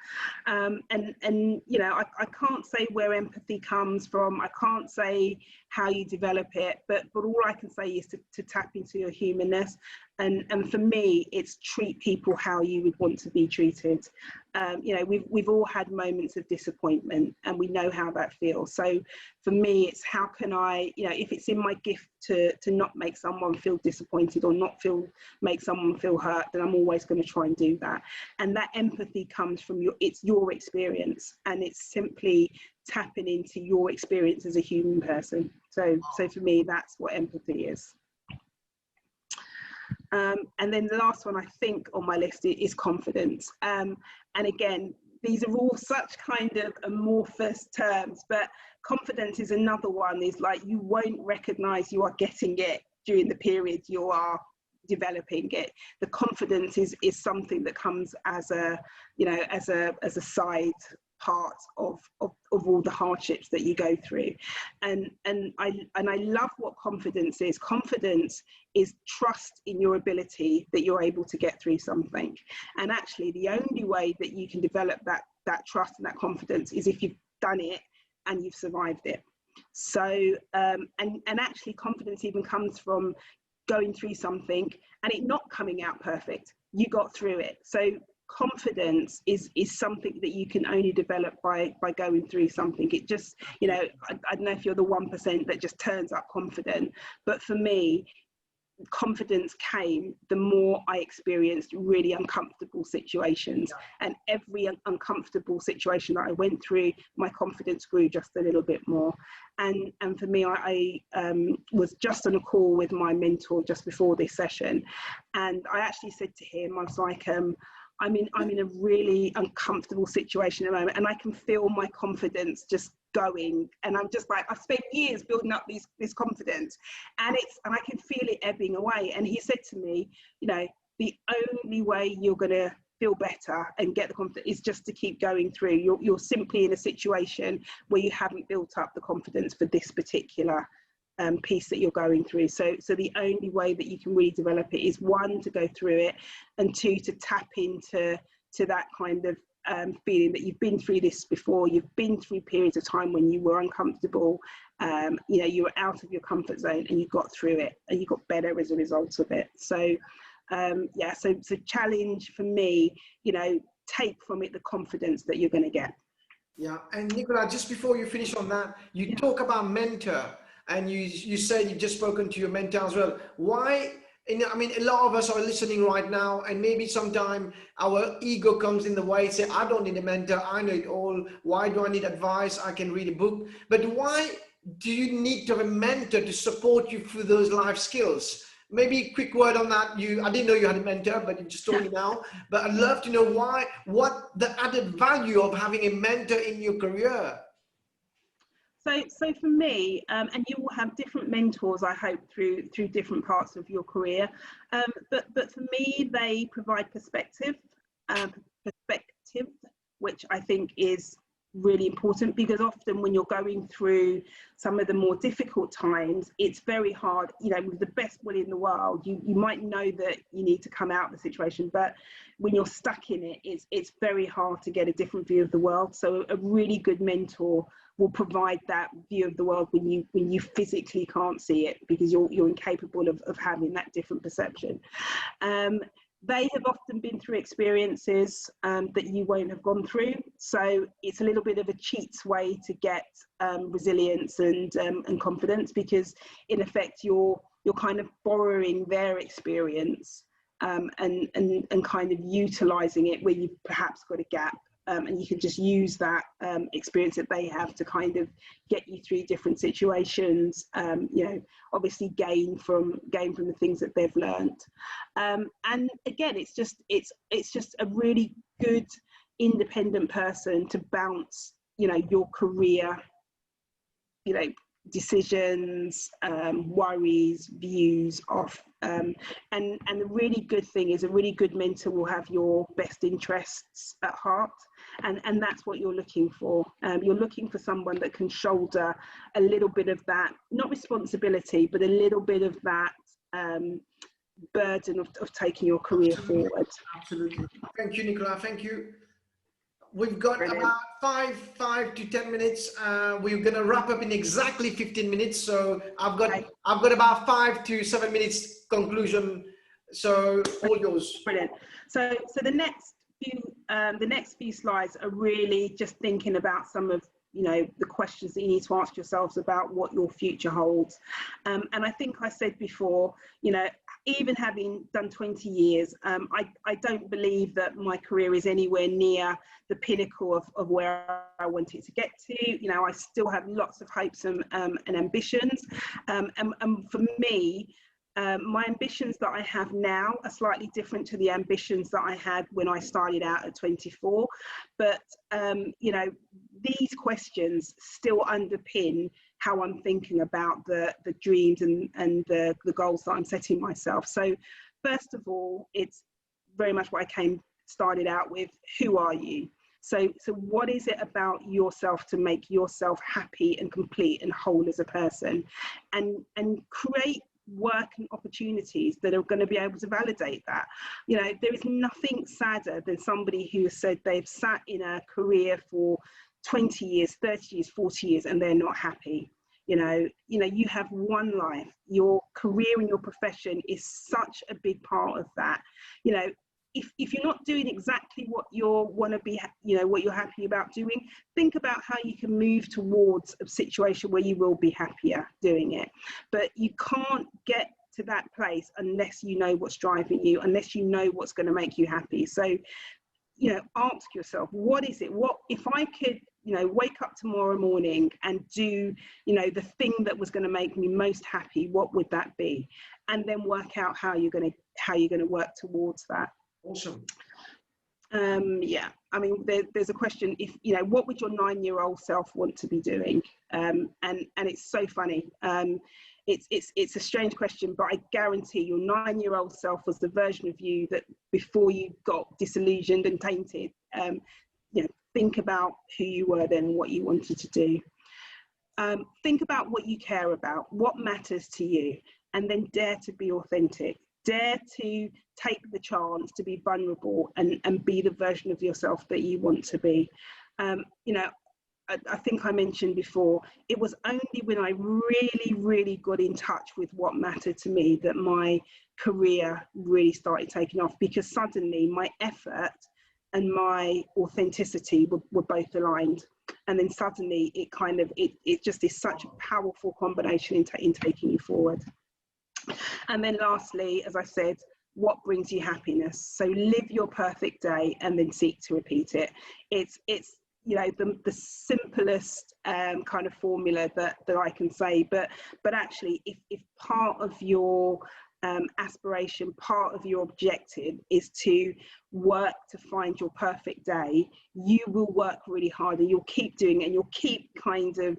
And you know, I can't say where empathy comes from. I can't say how you develop it, but all I can say is to tap into your humanness. And for me, it's treat people how you would want to be treated. You know, we've all had moments of disappointment, and we know how that feels. So for me, it's how can I, you know, if it's in my gift to not make someone feel disappointed or make someone feel hurt, then I'm always going to try and do that. And that empathy comes from it's your experience, and it's simply tapping into your experience as a human person. So for me, that's what empathy is. And then the last one I think on my list is confidence. And again, these are all such kind of amorphous terms, but confidence is another one. Is like, you won't recognize you are getting it during the period you are developing it. The confidence is something that comes as a, you know, as a side part of all the hardships that you go through. And I love what confidence is. Confidence is trust in your ability that you're able to get through something. And actually the only way that you can develop that trust and that confidence is if you've done it and you've survived it. So and actually confidence even comes from going through something and it not coming out perfect. You got through it. So confidence is something that you can only develop by going through something. It just, you know, I don't know if you're the 1% that just turns up confident, but for me, confidence came the more I experienced really uncomfortable situations, and every uncomfortable situation that I went through, my confidence grew just a little bit more. And for me, I was just on a call with my mentor just before this session, and I actually said to him, I was like, I'm in a really uncomfortable situation at the moment, and I can feel my confidence just going, and I'm just like, I've spent years building up this confidence, and I can feel it ebbing away. And he said to me, you know, the only way you're gonna feel better and get the confidence is just to keep going through. You're simply in a situation where you haven't built up the confidence for this particular piece that you're going through. So the only way that you can really develop it is, one, to go through it, and two, to tap into that kind of feeling that you've been through this before. You've been through periods of time when you were uncomfortable, you know, you were out of your comfort zone, and you got through it and you got better as a result of it. So yeah, so challenge for me, you know, take from it the confidence that you're going to get. Yeah. And Nicola, just before you finish on that, you talk about mentor, and you said you've just spoken to your mentor as well. Why? I mean, a lot of us are listening right now, and maybe sometime our ego comes in the way, say, I don't need a mentor, I know it all. Why do I need advice? I can read a book. But why do you need to have a mentor to support you through those life skills? Maybe a quick word on that. I didn't know you had a mentor, but you just told me now. But I'd love to know what the added value of having a mentor in your career. So for me, and you will have different mentors, I hope, through different parts of your career. But for me, they provide perspective, which I think is really important, because often when you're going through some of the more difficult times, it's very hard, you know, with the best will in the world, you might know that you need to come out of the situation, but when you're stuck in it, it's very hard to get a different view of the world. So a really good mentor will provide that view of the world when you physically can't see it, because you're incapable of having that different perception. They have often been through experiences that you won't have gone through. So it's a little bit of a cheat's way to get resilience and confidence, because in effect you're kind of borrowing their experience and kind of utilizing it where you've perhaps got a gap. And you can just use that experience that they have to kind of get you through different situations, you know, obviously gain from the things that they've learned. And again, it's just a really good independent person to bounce, you know, your career, you know, decisions, worries, views off. And the really good thing is, a really good mentor will have your best interests at heart, and that's what you're looking for. You're looking for someone that can shoulder a little bit of that, not responsibility, but a little bit of that burden of taking your career forward. Absolutely. Thank you, Nicola. Thank you. We've got Brilliant. about 5 to 10 minutes. We're going to wrap up in exactly 15 minutes. So I've got about 5 to 7 minutes conclusion. So all yours. Brilliant. So the next few slides are really just thinking about some of, you know, the questions that you need to ask yourselves about what your future holds. And I think I said before, you know, even having done 20 years, I don't believe that my career is anywhere near the pinnacle of where I want it to get to. You know, I still have lots of hopes and ambitions. And for me, my ambitions that I have now are slightly different to the ambitions that I had when I started out at 24. But, you know, these questions still underpin how I'm thinking about the dreams and the goals that I'm setting myself. So first of all, it's very much what I started out with: who are you? So what is it about yourself to make yourself happy and complete and whole as a person, and create work and opportunities that are going to be able to validate that. You know, there is nothing sadder than somebody who has said they've sat in a career for 20 years, 30 years, 40 years, and they're not happy. You have one life. Your career and your profession is such a big part of that. You know, if you're not doing exactly what you want to be, what you're happy about doing, think about how you can move towards a situation where you will be happier doing it. But you can't get to that place unless you know what's driving you, unless you know what's going to make you happy. So, ask yourself, what is it? What if I could, wake up tomorrow morning and do, the thing that was going to make me most happy, what would that be? And then work out how you're going to work towards that. Awesome. Yeah, I mean, there's a question, if what would your 9-year-old self want to be doing? And it's so funny. It's a strange question, but I guarantee your 9-year-old self was the version of you that before you got disillusioned and tainted. Think about who you were then, what you wanted to do. Think about what you care about, what matters to you, and then dare to be authentic. Dare to take the chance to be vulnerable and be the version of yourself that you want to be. I think I mentioned before, it was only when I really, really got in touch with what mattered to me that my career really started taking off, because suddenly my effort and my authenticity were both aligned. And then suddenly it just is such a powerful combination in taking you forward. And then lastly, as I said, what brings you happiness? So live your perfect day and then seek to repeat it. It's the simplest kind of formula that I can say, but actually if part of your aspiration, part of your objective is to work to find your perfect day, you will work really hard and you'll keep doing it, and you'll keep kind of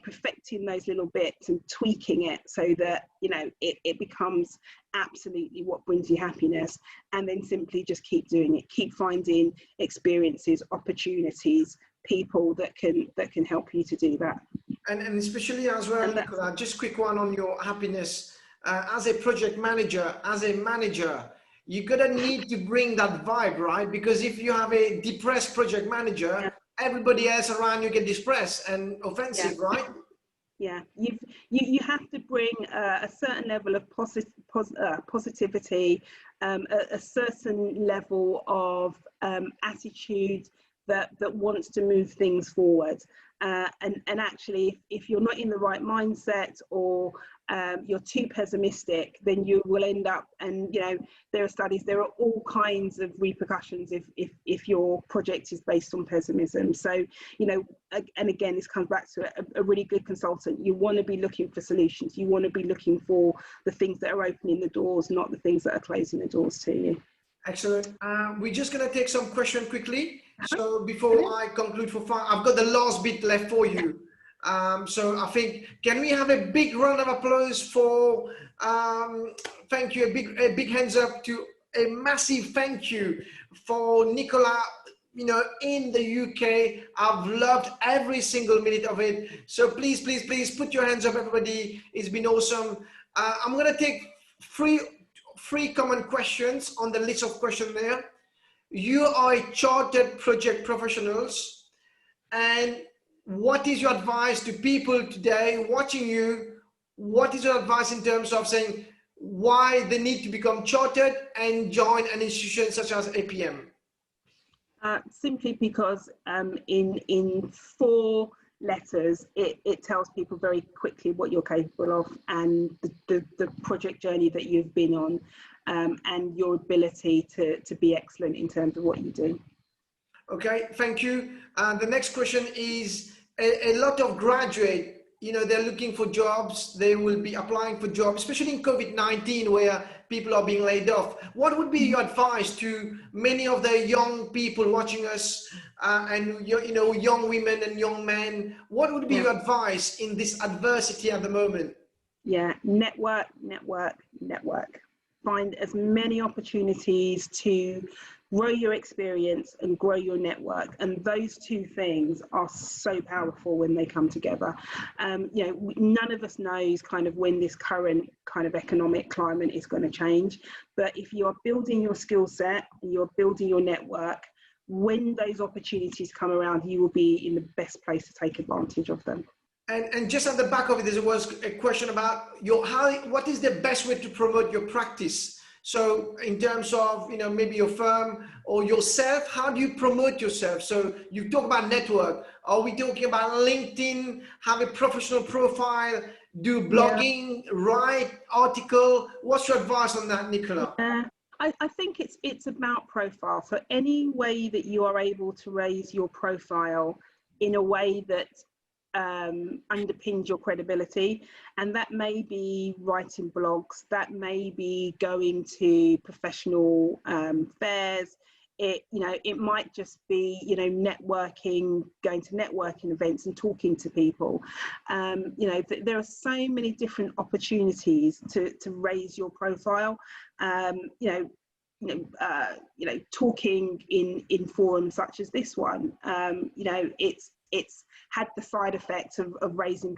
perfecting those little bits and tweaking it so that it becomes absolutely what brings you happiness. And then simply just keep doing it, keep finding experiences, opportunities, people that can help you to do that. And especially as well, Nicola, just quick one on your happiness. As a project manager, as a manager, you're gonna need to bring that vibe, right? Because if you have a depressed project manager, yeah, everybody else around you get depressed and offensive, yeah, right? Yeah, you have to bring a certain level of positivity, a certain level of attitude that wants to move things forward. And actually, if you're not in the right mindset, or you're too pessimistic, then you will end up, and there are studies, there are all kinds of repercussions if your project is based on pessimism. So and again, this comes back to a really good consultant. You want to be looking for solutions, you want to be looking for the things that are opening the doors, not the things that are closing the doors to you. Excellent. We're just going to take some questions quickly. So before I conclude for fun, I've got the last bit left for you. So I think, can we have a big round of applause for, thank you, a big hands up to a massive thank you for Nicola, in the UK. I've loved every single minute of it. So please, please, please put your hands up, everybody. It's been awesome. I'm going to take three common questions on the list of questions there. You are a chartered project professionals, and what is your advice to people today watching you? What is your advice in terms of saying why they need to become chartered and join an institution such as APM? Simply because in 4 letters, it tells people very quickly what you're capable of, and the project journey that you've been on, and your ability to be excellent in terms of what you do. Okay, thank you. The next question is, a lot of graduates, they're looking for jobs, they will be applying for jobs, especially in COVID-19 where people are being laid off. What would be your advice to many of the young people watching us, and young women and young men? What would be your advice in this adversity at the moment? Yeah, network. Find as many opportunities to grow your experience and grow your network. And those two things are so powerful when they come together. You know, none of us knows kind of when this current kind of economic climate is going to change. But if you are building your skill set and you're building your network, when those opportunities come around, you will be in the best place to take advantage of them. And just at the back of it, there was a question about what is the best way to promote your practice? So in terms of, you know, maybe your firm or yourself, how do you promote yourself? So you talk about network. Are we talking about LinkedIn, have a professional profile, do blogging, write article? What's your advice on that, Nicola? I think it's about profile. So any way that you are able to raise your profile in a way that underpins your credibility, and that may be writing blogs, that may be going to professional fairs, it might just be, you know, networking, going to networking events and talking to people. You know, there are so many different opportunities to raise your profile. Talking in forums such as this one, you know, it's had the side effect of raising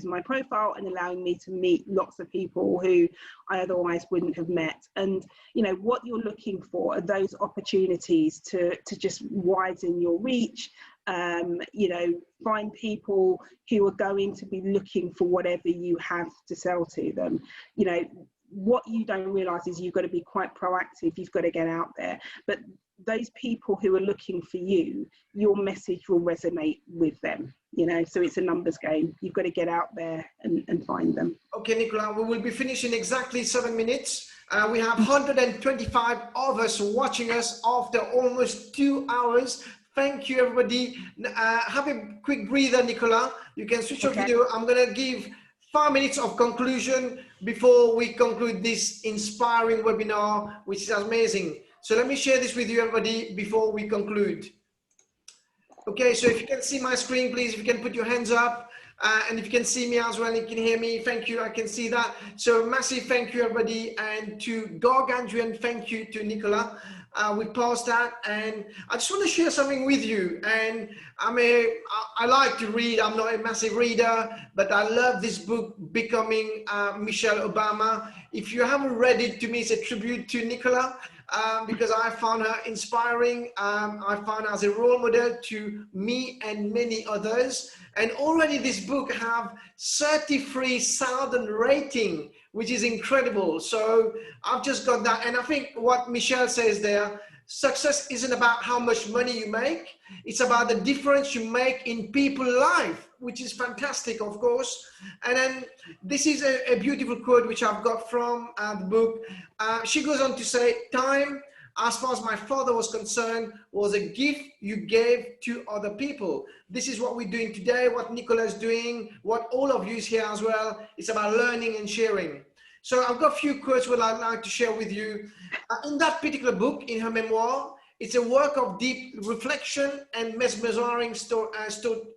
my profile and allowing me to meet lots of people who I otherwise wouldn't have met. And you know, what you're looking for are those opportunities to just widen your reach. You know, find people who are going to be looking for whatever you have to sell to them. You know, what you don't realize is you've got to be quite proactive. You've got to get out there. But those people who are looking for you, your message will resonate with them, you know, so it's a numbers game. You've got to get out there and find them. Okay, Nicola, we will be finishing exactly 7 minutes. We have 125 of us watching us after almost 2 hours. Thank you, everybody. Have a quick breather, Nicola. You can switch your video. I'm going to give 5 minutes of conclusion before we conclude this inspiring webinar, which is amazing. So let me share this with you, everybody, before we conclude. Okay, so if you can see my screen, please, if you can put your hands up, and if you can see me as well, you can hear me. Thank you, I can see that. So massive thank you, everybody, and to gargantuan thank you to Nicola. We paused that, and I just want to share something with you. And I like to read. I'm not a massive reader, but I love this book, Becoming Michelle Obama. If you haven't read it, to me, it's a tribute to Nicola. Because I found her inspiring. I found her as a role model to me and many others. And already this book have 33,000 rating, which is incredible. So I've just got that. And I think what Michelle says there, success isn't about how much money you make. It's about the difference you make in people's life, which is fantastic, of course. And then this is a beautiful quote, which I've got from the book. She goes on to say, time, as far as my father was concerned, was a gift you gave to other people. This is what we're doing today, what Nicola is doing, what all of you is here as well. It's about learning and sharing. So I've got a few quotes that I'd like to share with you. In that particular book, in her memoir, it's a work of deep reflection and mesmerizing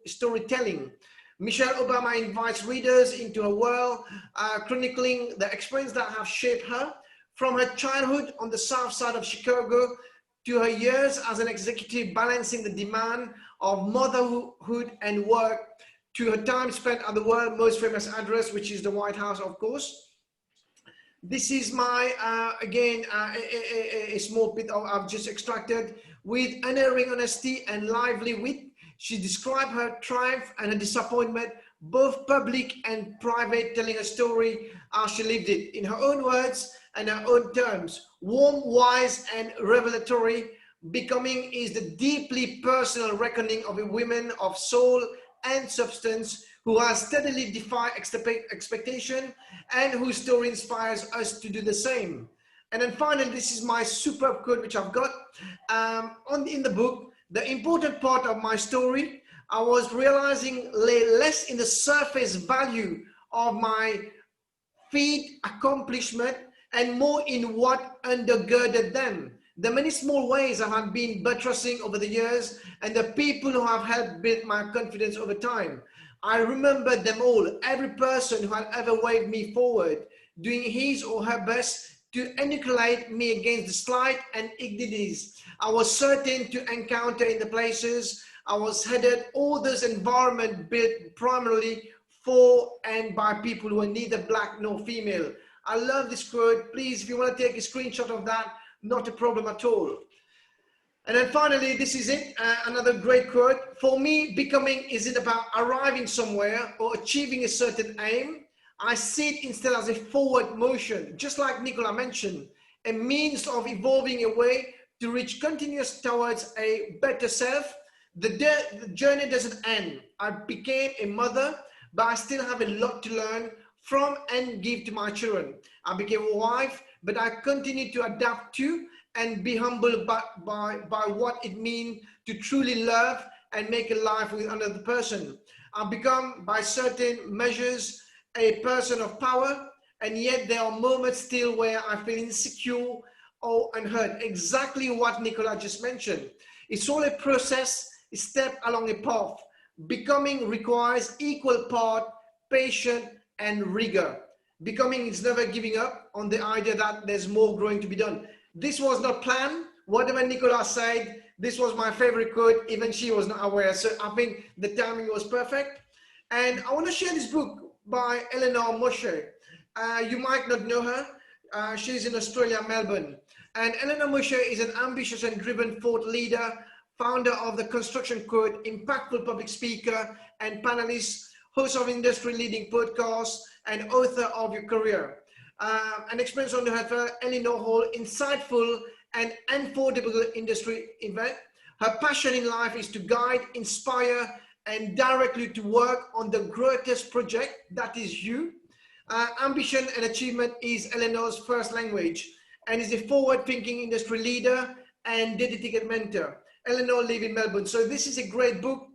storytelling. Michelle Obama invites readers into her world, chronicling the experiences that have shaped her, from her childhood on the south side of Chicago to her years as an executive balancing the demand of motherhood and work, to her time spent at the world's most famous address, which is the White House, of course. This is my, again, a small bit I've just extracted. With unerring honesty and lively wit, she described her triumph and her disappointment, both public and private, telling a story as she lived it, in her own words and her own terms. Warm, wise, and revelatory, Becoming is the deeply personal reckoning of a woman of soul and substance who has steadily defied expectation and whose story inspires us to do the same. And then finally, this is my superb quote, which I've got in the book. The important part of my story, I was realizing, lay less in the surface value of my feat accomplishment and more in what undergirded them. The many small ways I have been buttressing over the years and the people who have helped build my confidence over time. I remember them all, every person who had ever waved me forward, doing his or her best to inoculate me against the slight and ignominies I was certain to encounter in the places I was headed. All this environment built primarily for and by people who are neither black nor female. I love this quote. Please, if you want to take a screenshot of that, not a problem at all. And then finally, this is it, another great quote. For me, becoming isn't about arriving somewhere or achieving a certain aim. I see it instead as a forward motion, just like Nicola mentioned, a means of evolving a way to reach continuous towards a better self. The journey doesn't end. I became a mother, but I still have a lot to learn from and give to my children. I became a wife, but I continue to adapt to and be humbled by what it means to truly love and make a life with another person. I've become, by certain measures, a person of power, and yet there are moments still where I feel insecure or unheard. Exactly what Nicola just mentioned. It's all a process, a step along a path. Becoming requires equal part patience and rigor. Becoming is never giving up on the idea that there's more growing to be done. This was not planned. Whatever Nicola said, this was my favorite quote. Even she was not aware. So I think the timing was perfect. And I want to share this book by Eleanor Moshe. You might not know her. She's in Australia, Melbourne. And Eleanor Moshe is an ambitious and driven thought leader, founder of the Construction Code, impactful public speaker and panelist, host of industry-leading podcasts, and author of Your Career. An experience on her Eleanor Hall, insightful and affordable industry event. Her passion in life is to guide, inspire, and directly to work on the greatest project, that is you. Ambition and achievement is Eleanor's first language and is a forward-thinking industry leader and dedicated mentor. Eleanor lives in Melbourne. So this is a great book.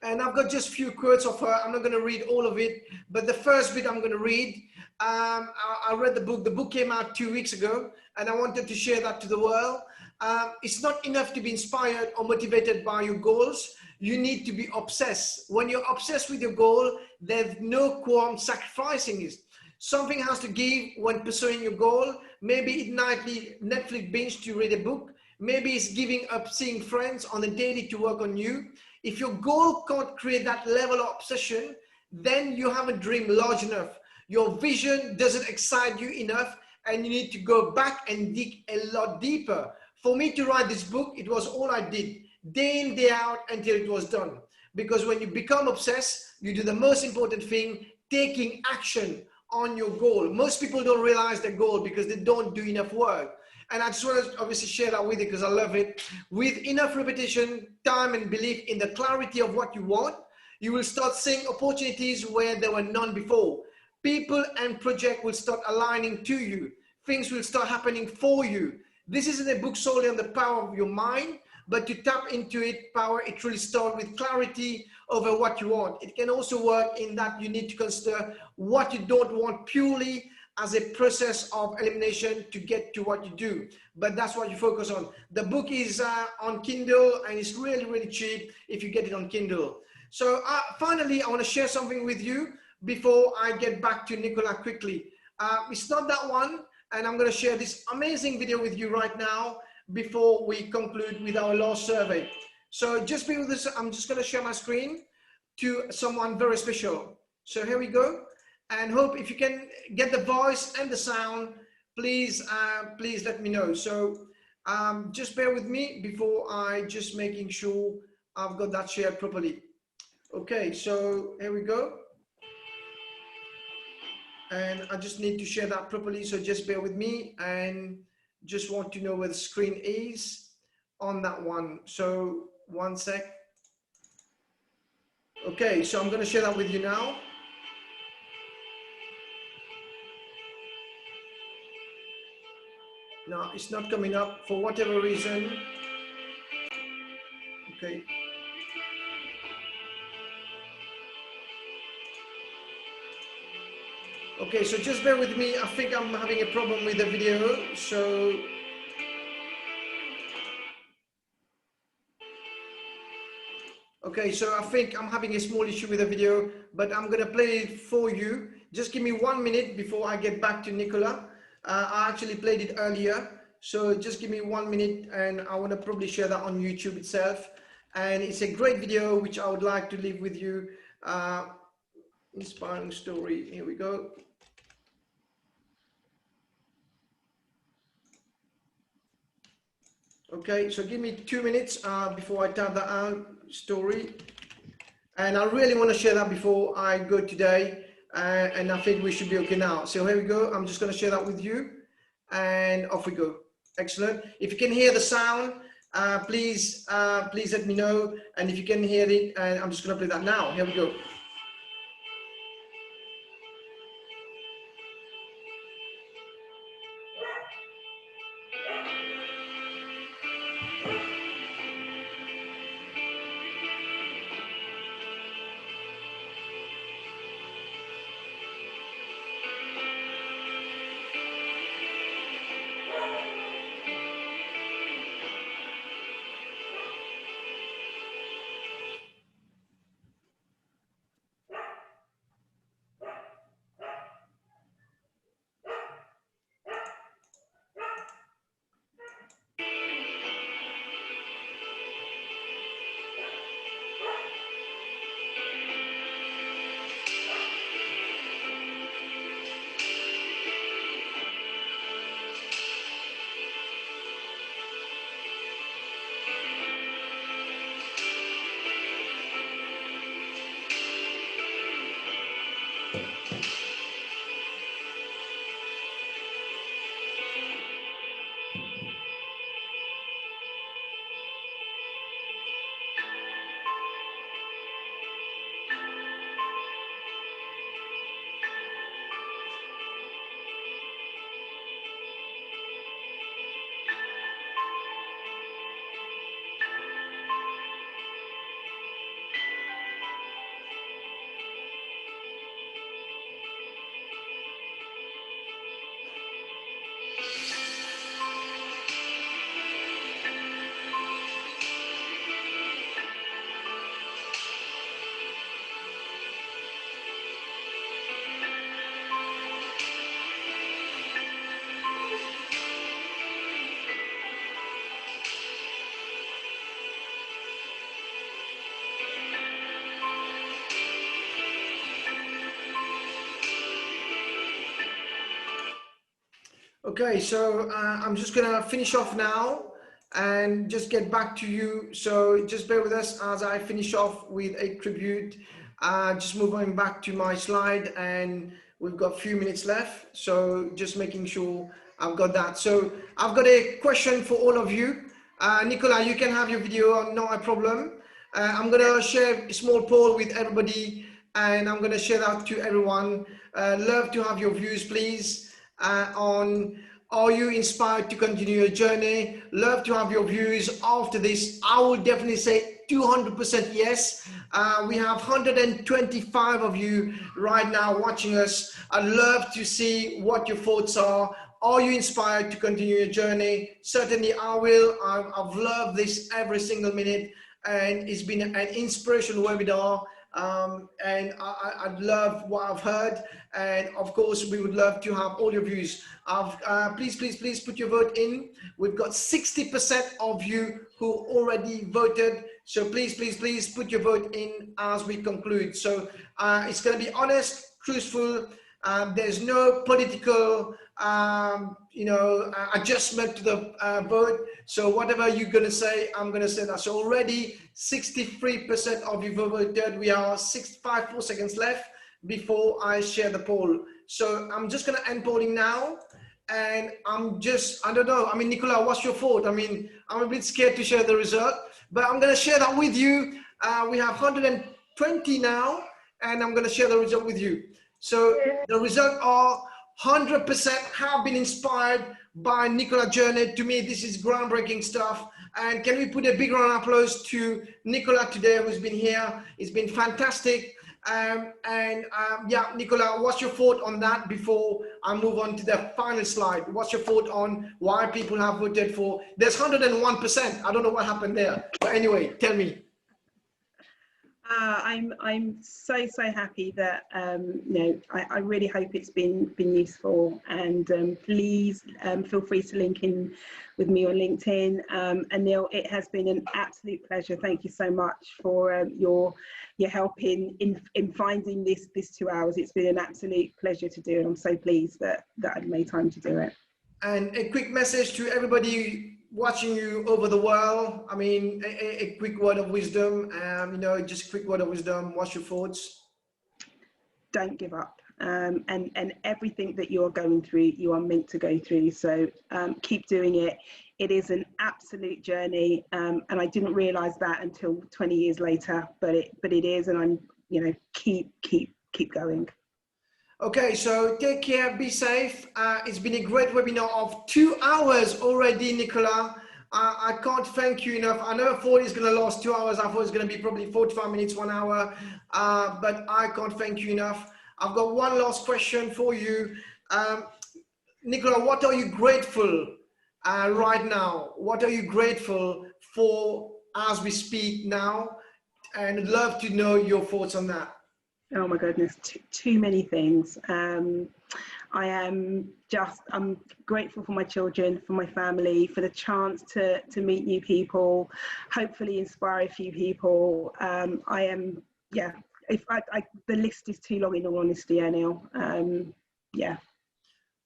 And I've got just a few quotes of her. I'm not going to read all of it, but the first bit I'm going to read. I read the book. The book came out 2 weeks ago, and I wanted to share that to the world. It's not enough to be inspired or motivated by your goals. You need to be obsessed. When you're obsessed with your goal, there's no qualm sacrificing it. Something has to give when pursuing your goal. Maybe it's nightly Netflix binge to read a book. Maybe it's giving up seeing friends on a daily to work on you. If your goal can't create that level of obsession, then you haven't dreamed large enough. Your vision doesn't excite you enough, and you need to go back and dig a lot deeper. For me to write this book, it was all I did, day in, day out, until it was done. Because when you become obsessed, you do the most important thing, taking action on your goal. Most people don't realize their goal because they don't do enough work. And I just want to obviously share that with you because I love it. With enough repetition, time, and belief in the clarity of what you want, you will start seeing opportunities where there were none before. People and projects will start aligning to you. Things will start happening for you. This isn't a book solely on the power of your mind, but to tap into it, power, it really starts with clarity over what you want. It can also work in that you need to consider what you don't want purely as a process of elimination to get to what you do, but that's what you focus on. The book is on Kindle and it's really, really cheap if you get it on Kindle. So finally, I want to share something with you before I get back to Nicola quickly. It's not that one, and I'm going to share this amazing video with you right now before we conclude with our last survey. So just be with us. I'm just going to share my screen to someone very special. So here we go. And hope if you can get the voice and the sound, please, please let me know. So just bear with me before I just making sure I've got that shared properly. Okay, so here we go. And I just need to share that properly. So just bear with me and just want to know where the screen is on that one. So one sec. Okay, so I'm going to share that with you now. No, it's not coming up for whatever reason. Okay. Okay, so just bear with me. I think I'm having a problem with the video. So okay, so I think I'm having a small issue with the video, but I'm going to play it for you. Just give me 1 minute before I get back to Nicola. I actually played it earlier. So just give me 1 minute and I want to probably share that on YouTube itself. And it's a great video, which I would like to leave with you. Inspiring story. Here we go. Okay, so give me 2 minutes before I type that out, story. And I really want to share that before I go today. And I think we should be okay now. So here we go. I'm just going to share that with you. And off we go. Excellent. If you can hear the sound, please let me know. And if you can hear it, I'm just going to play that now. Here we go. Okay, so I'm just gonna finish off now and just get back to you. So just bear with us as I finish off with a tribute. Just moving back to my slide, and we've got a few minutes left. So just making sure I've got that. So I've got a question for all of you. Nicola, you can have your video on, not a problem. I'm gonna share a small poll with everybody, and I'm gonna share that to everyone. Love to have your views, please. On are you inspired to continue your journey? Love to have your views after this. I will definitely say 200% yes. We have 125 of you right now watching us. I'd love to see what your thoughts are. Are you inspired to continue your journey? Certainly I will. I've loved this every single minute, and it's been an inspirational webinar. And I love what I've heard, and of course we would love to have all your views. Please put your vote in. We've got 60% of you who already voted, so please put your vote in as we conclude. So it's going to be honest, truthful. There's no political adjustment to the vote. So whatever you're going to say, I'm going to say that. So already 63% of you voted. We are 5 seconds left before I share the poll. So I'm just going to end polling now. And I don't know. I mean, Nicola, what's your thought? I mean, I'm a bit scared to share the result, but I'm going to share that with you. We have 120 now, and I'm going to share the result with you. So the result are 100% have been inspired by Nicola's journey. To me, this is groundbreaking stuff. And can we put a big round of applause to Nicola today, who's been here? It's been fantastic. Yeah, Nicola, what's your thought on that before I move on to the final slide? What's your thought on why people have voted for? There's 101%. I don't know what happened there. But anyway, tell me. I'm so happy that I really hope it's been useful, and please feel free to link in with me on LinkedIn. And Neil, it has been an absolute pleasure. Thank you so much for your help in finding this 2 hours. It's been an absolute pleasure to do, and I'm so pleased that I've made time to do it. And a quick message to everybody watching you over the world. I mean, a quick word of wisdom, just a quick word of wisdom. What's your thoughts? Don't give up. And everything that you're going through, you are meant to go through. So keep doing it. It is an absolute journey. And I didn't realize that until 20 years later, but it is. And I'm, keep going. Okay, so take care, be safe. It's been a great webinar of 2 hours already, Nicola. I can't thank you enough. I never thought it's going to last 2 hours. I thought it's going to be probably 45 minutes, 1 hour, but I can't thank you enough. I've got one last question for you. Nicola, what are you grateful right now? What are you grateful for as we speak now? And I'd love to know your thoughts on that. Oh my goodness, too many things. I'm grateful for my children, for my family, for the chance to meet new people, hopefully inspire a few people. The list is too long, in all honesty, Anil.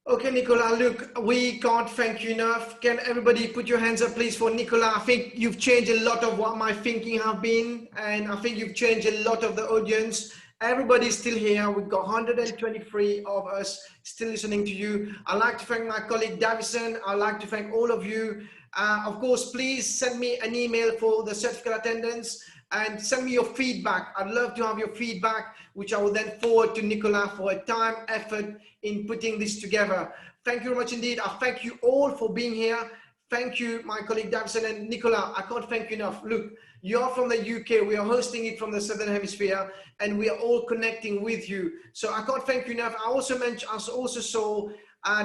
Okay, Nicola, look, we can't thank you enough. Can everybody put your hands up, please, for Nicola? I think you've changed a lot of what my thinking have been, and I think you've changed a lot of the audience. Everybody's still here. We've got 123 of us still listening to you. I'd like to thank my colleague Davison. I'd like to thank all of you. Of course, please send me an email for the certificate attendance and send me your feedback. I'd love to have your feedback, which I will then forward to Nicola for a time, effort in putting this together. Thank you very much indeed. I thank you all for being here. Thank you, my colleague Davison and Nicola. I can't thank you enough. Look, you're from the UK. We are hosting it from the Southern Hemisphere, and we are all connecting with you. So I can't thank you enough. I also saw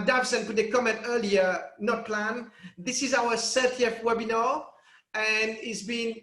Davison put a comment earlier, not planned. This is our 30th webinar, and it's been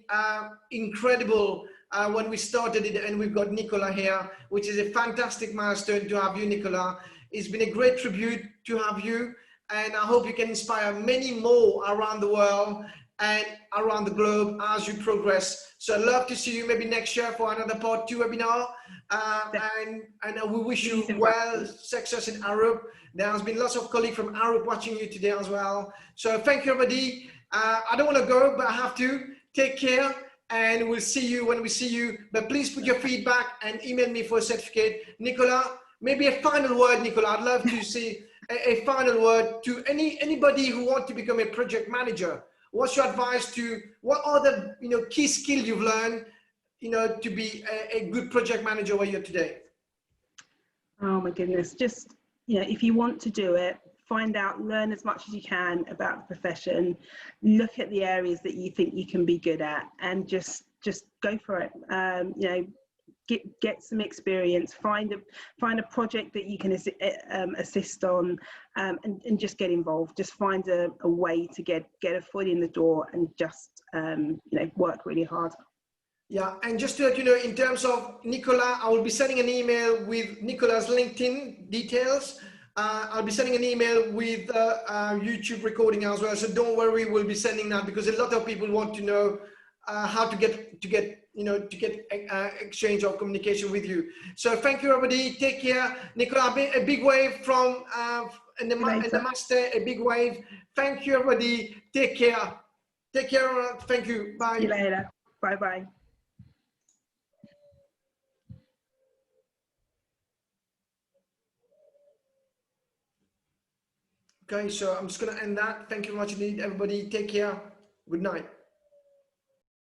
incredible when we started it, and we've got Nicola here, which is a fantastic milestone to have you, Nicola. It's been a great tribute to have you, and I hope you can inspire many more around the world and around the globe as you progress. So I'd love to see you maybe next year for another part 2 webinar. And we wish you well success in Arup. There has been lots of colleagues from Arup watching you today as well. So thank you, everybody. I don't want to go, but I have to. Take care, and we'll see you when we see you. But please put your feedback and email me for a certificate. Nicola, maybe a final word, Nicola. I'd love to see a final word to anybody who wants to become a project manager. What's your advice to, what are the key skills you've learned to be a good project manager where you're today? Oh my goodness, just if you want to do it, find out, learn as much as you can about the profession, look at the areas that you think you can be good at, and just go for it. Get some experience, find a project that you can assist on, and just get involved. Just find a way to get a foot in the door, and just work really hard. Yeah, and just to let you know, in terms of Nicola, I will be sending an email with Nicola's LinkedIn details. I'll be sending an email with YouTube recording as well. So don't worry, we'll be sending that, because a lot of people want to know how to get exchange or communication with you. So thank you, everybody. Take care. Nicola, a big wave from in the master, a big wave. Thank you, everybody. Take care. Take care. Thank you. Bye. See you later. Bye bye. Okay, so I'm just going to end that. Thank you very much indeed, everybody. Take care. Good night.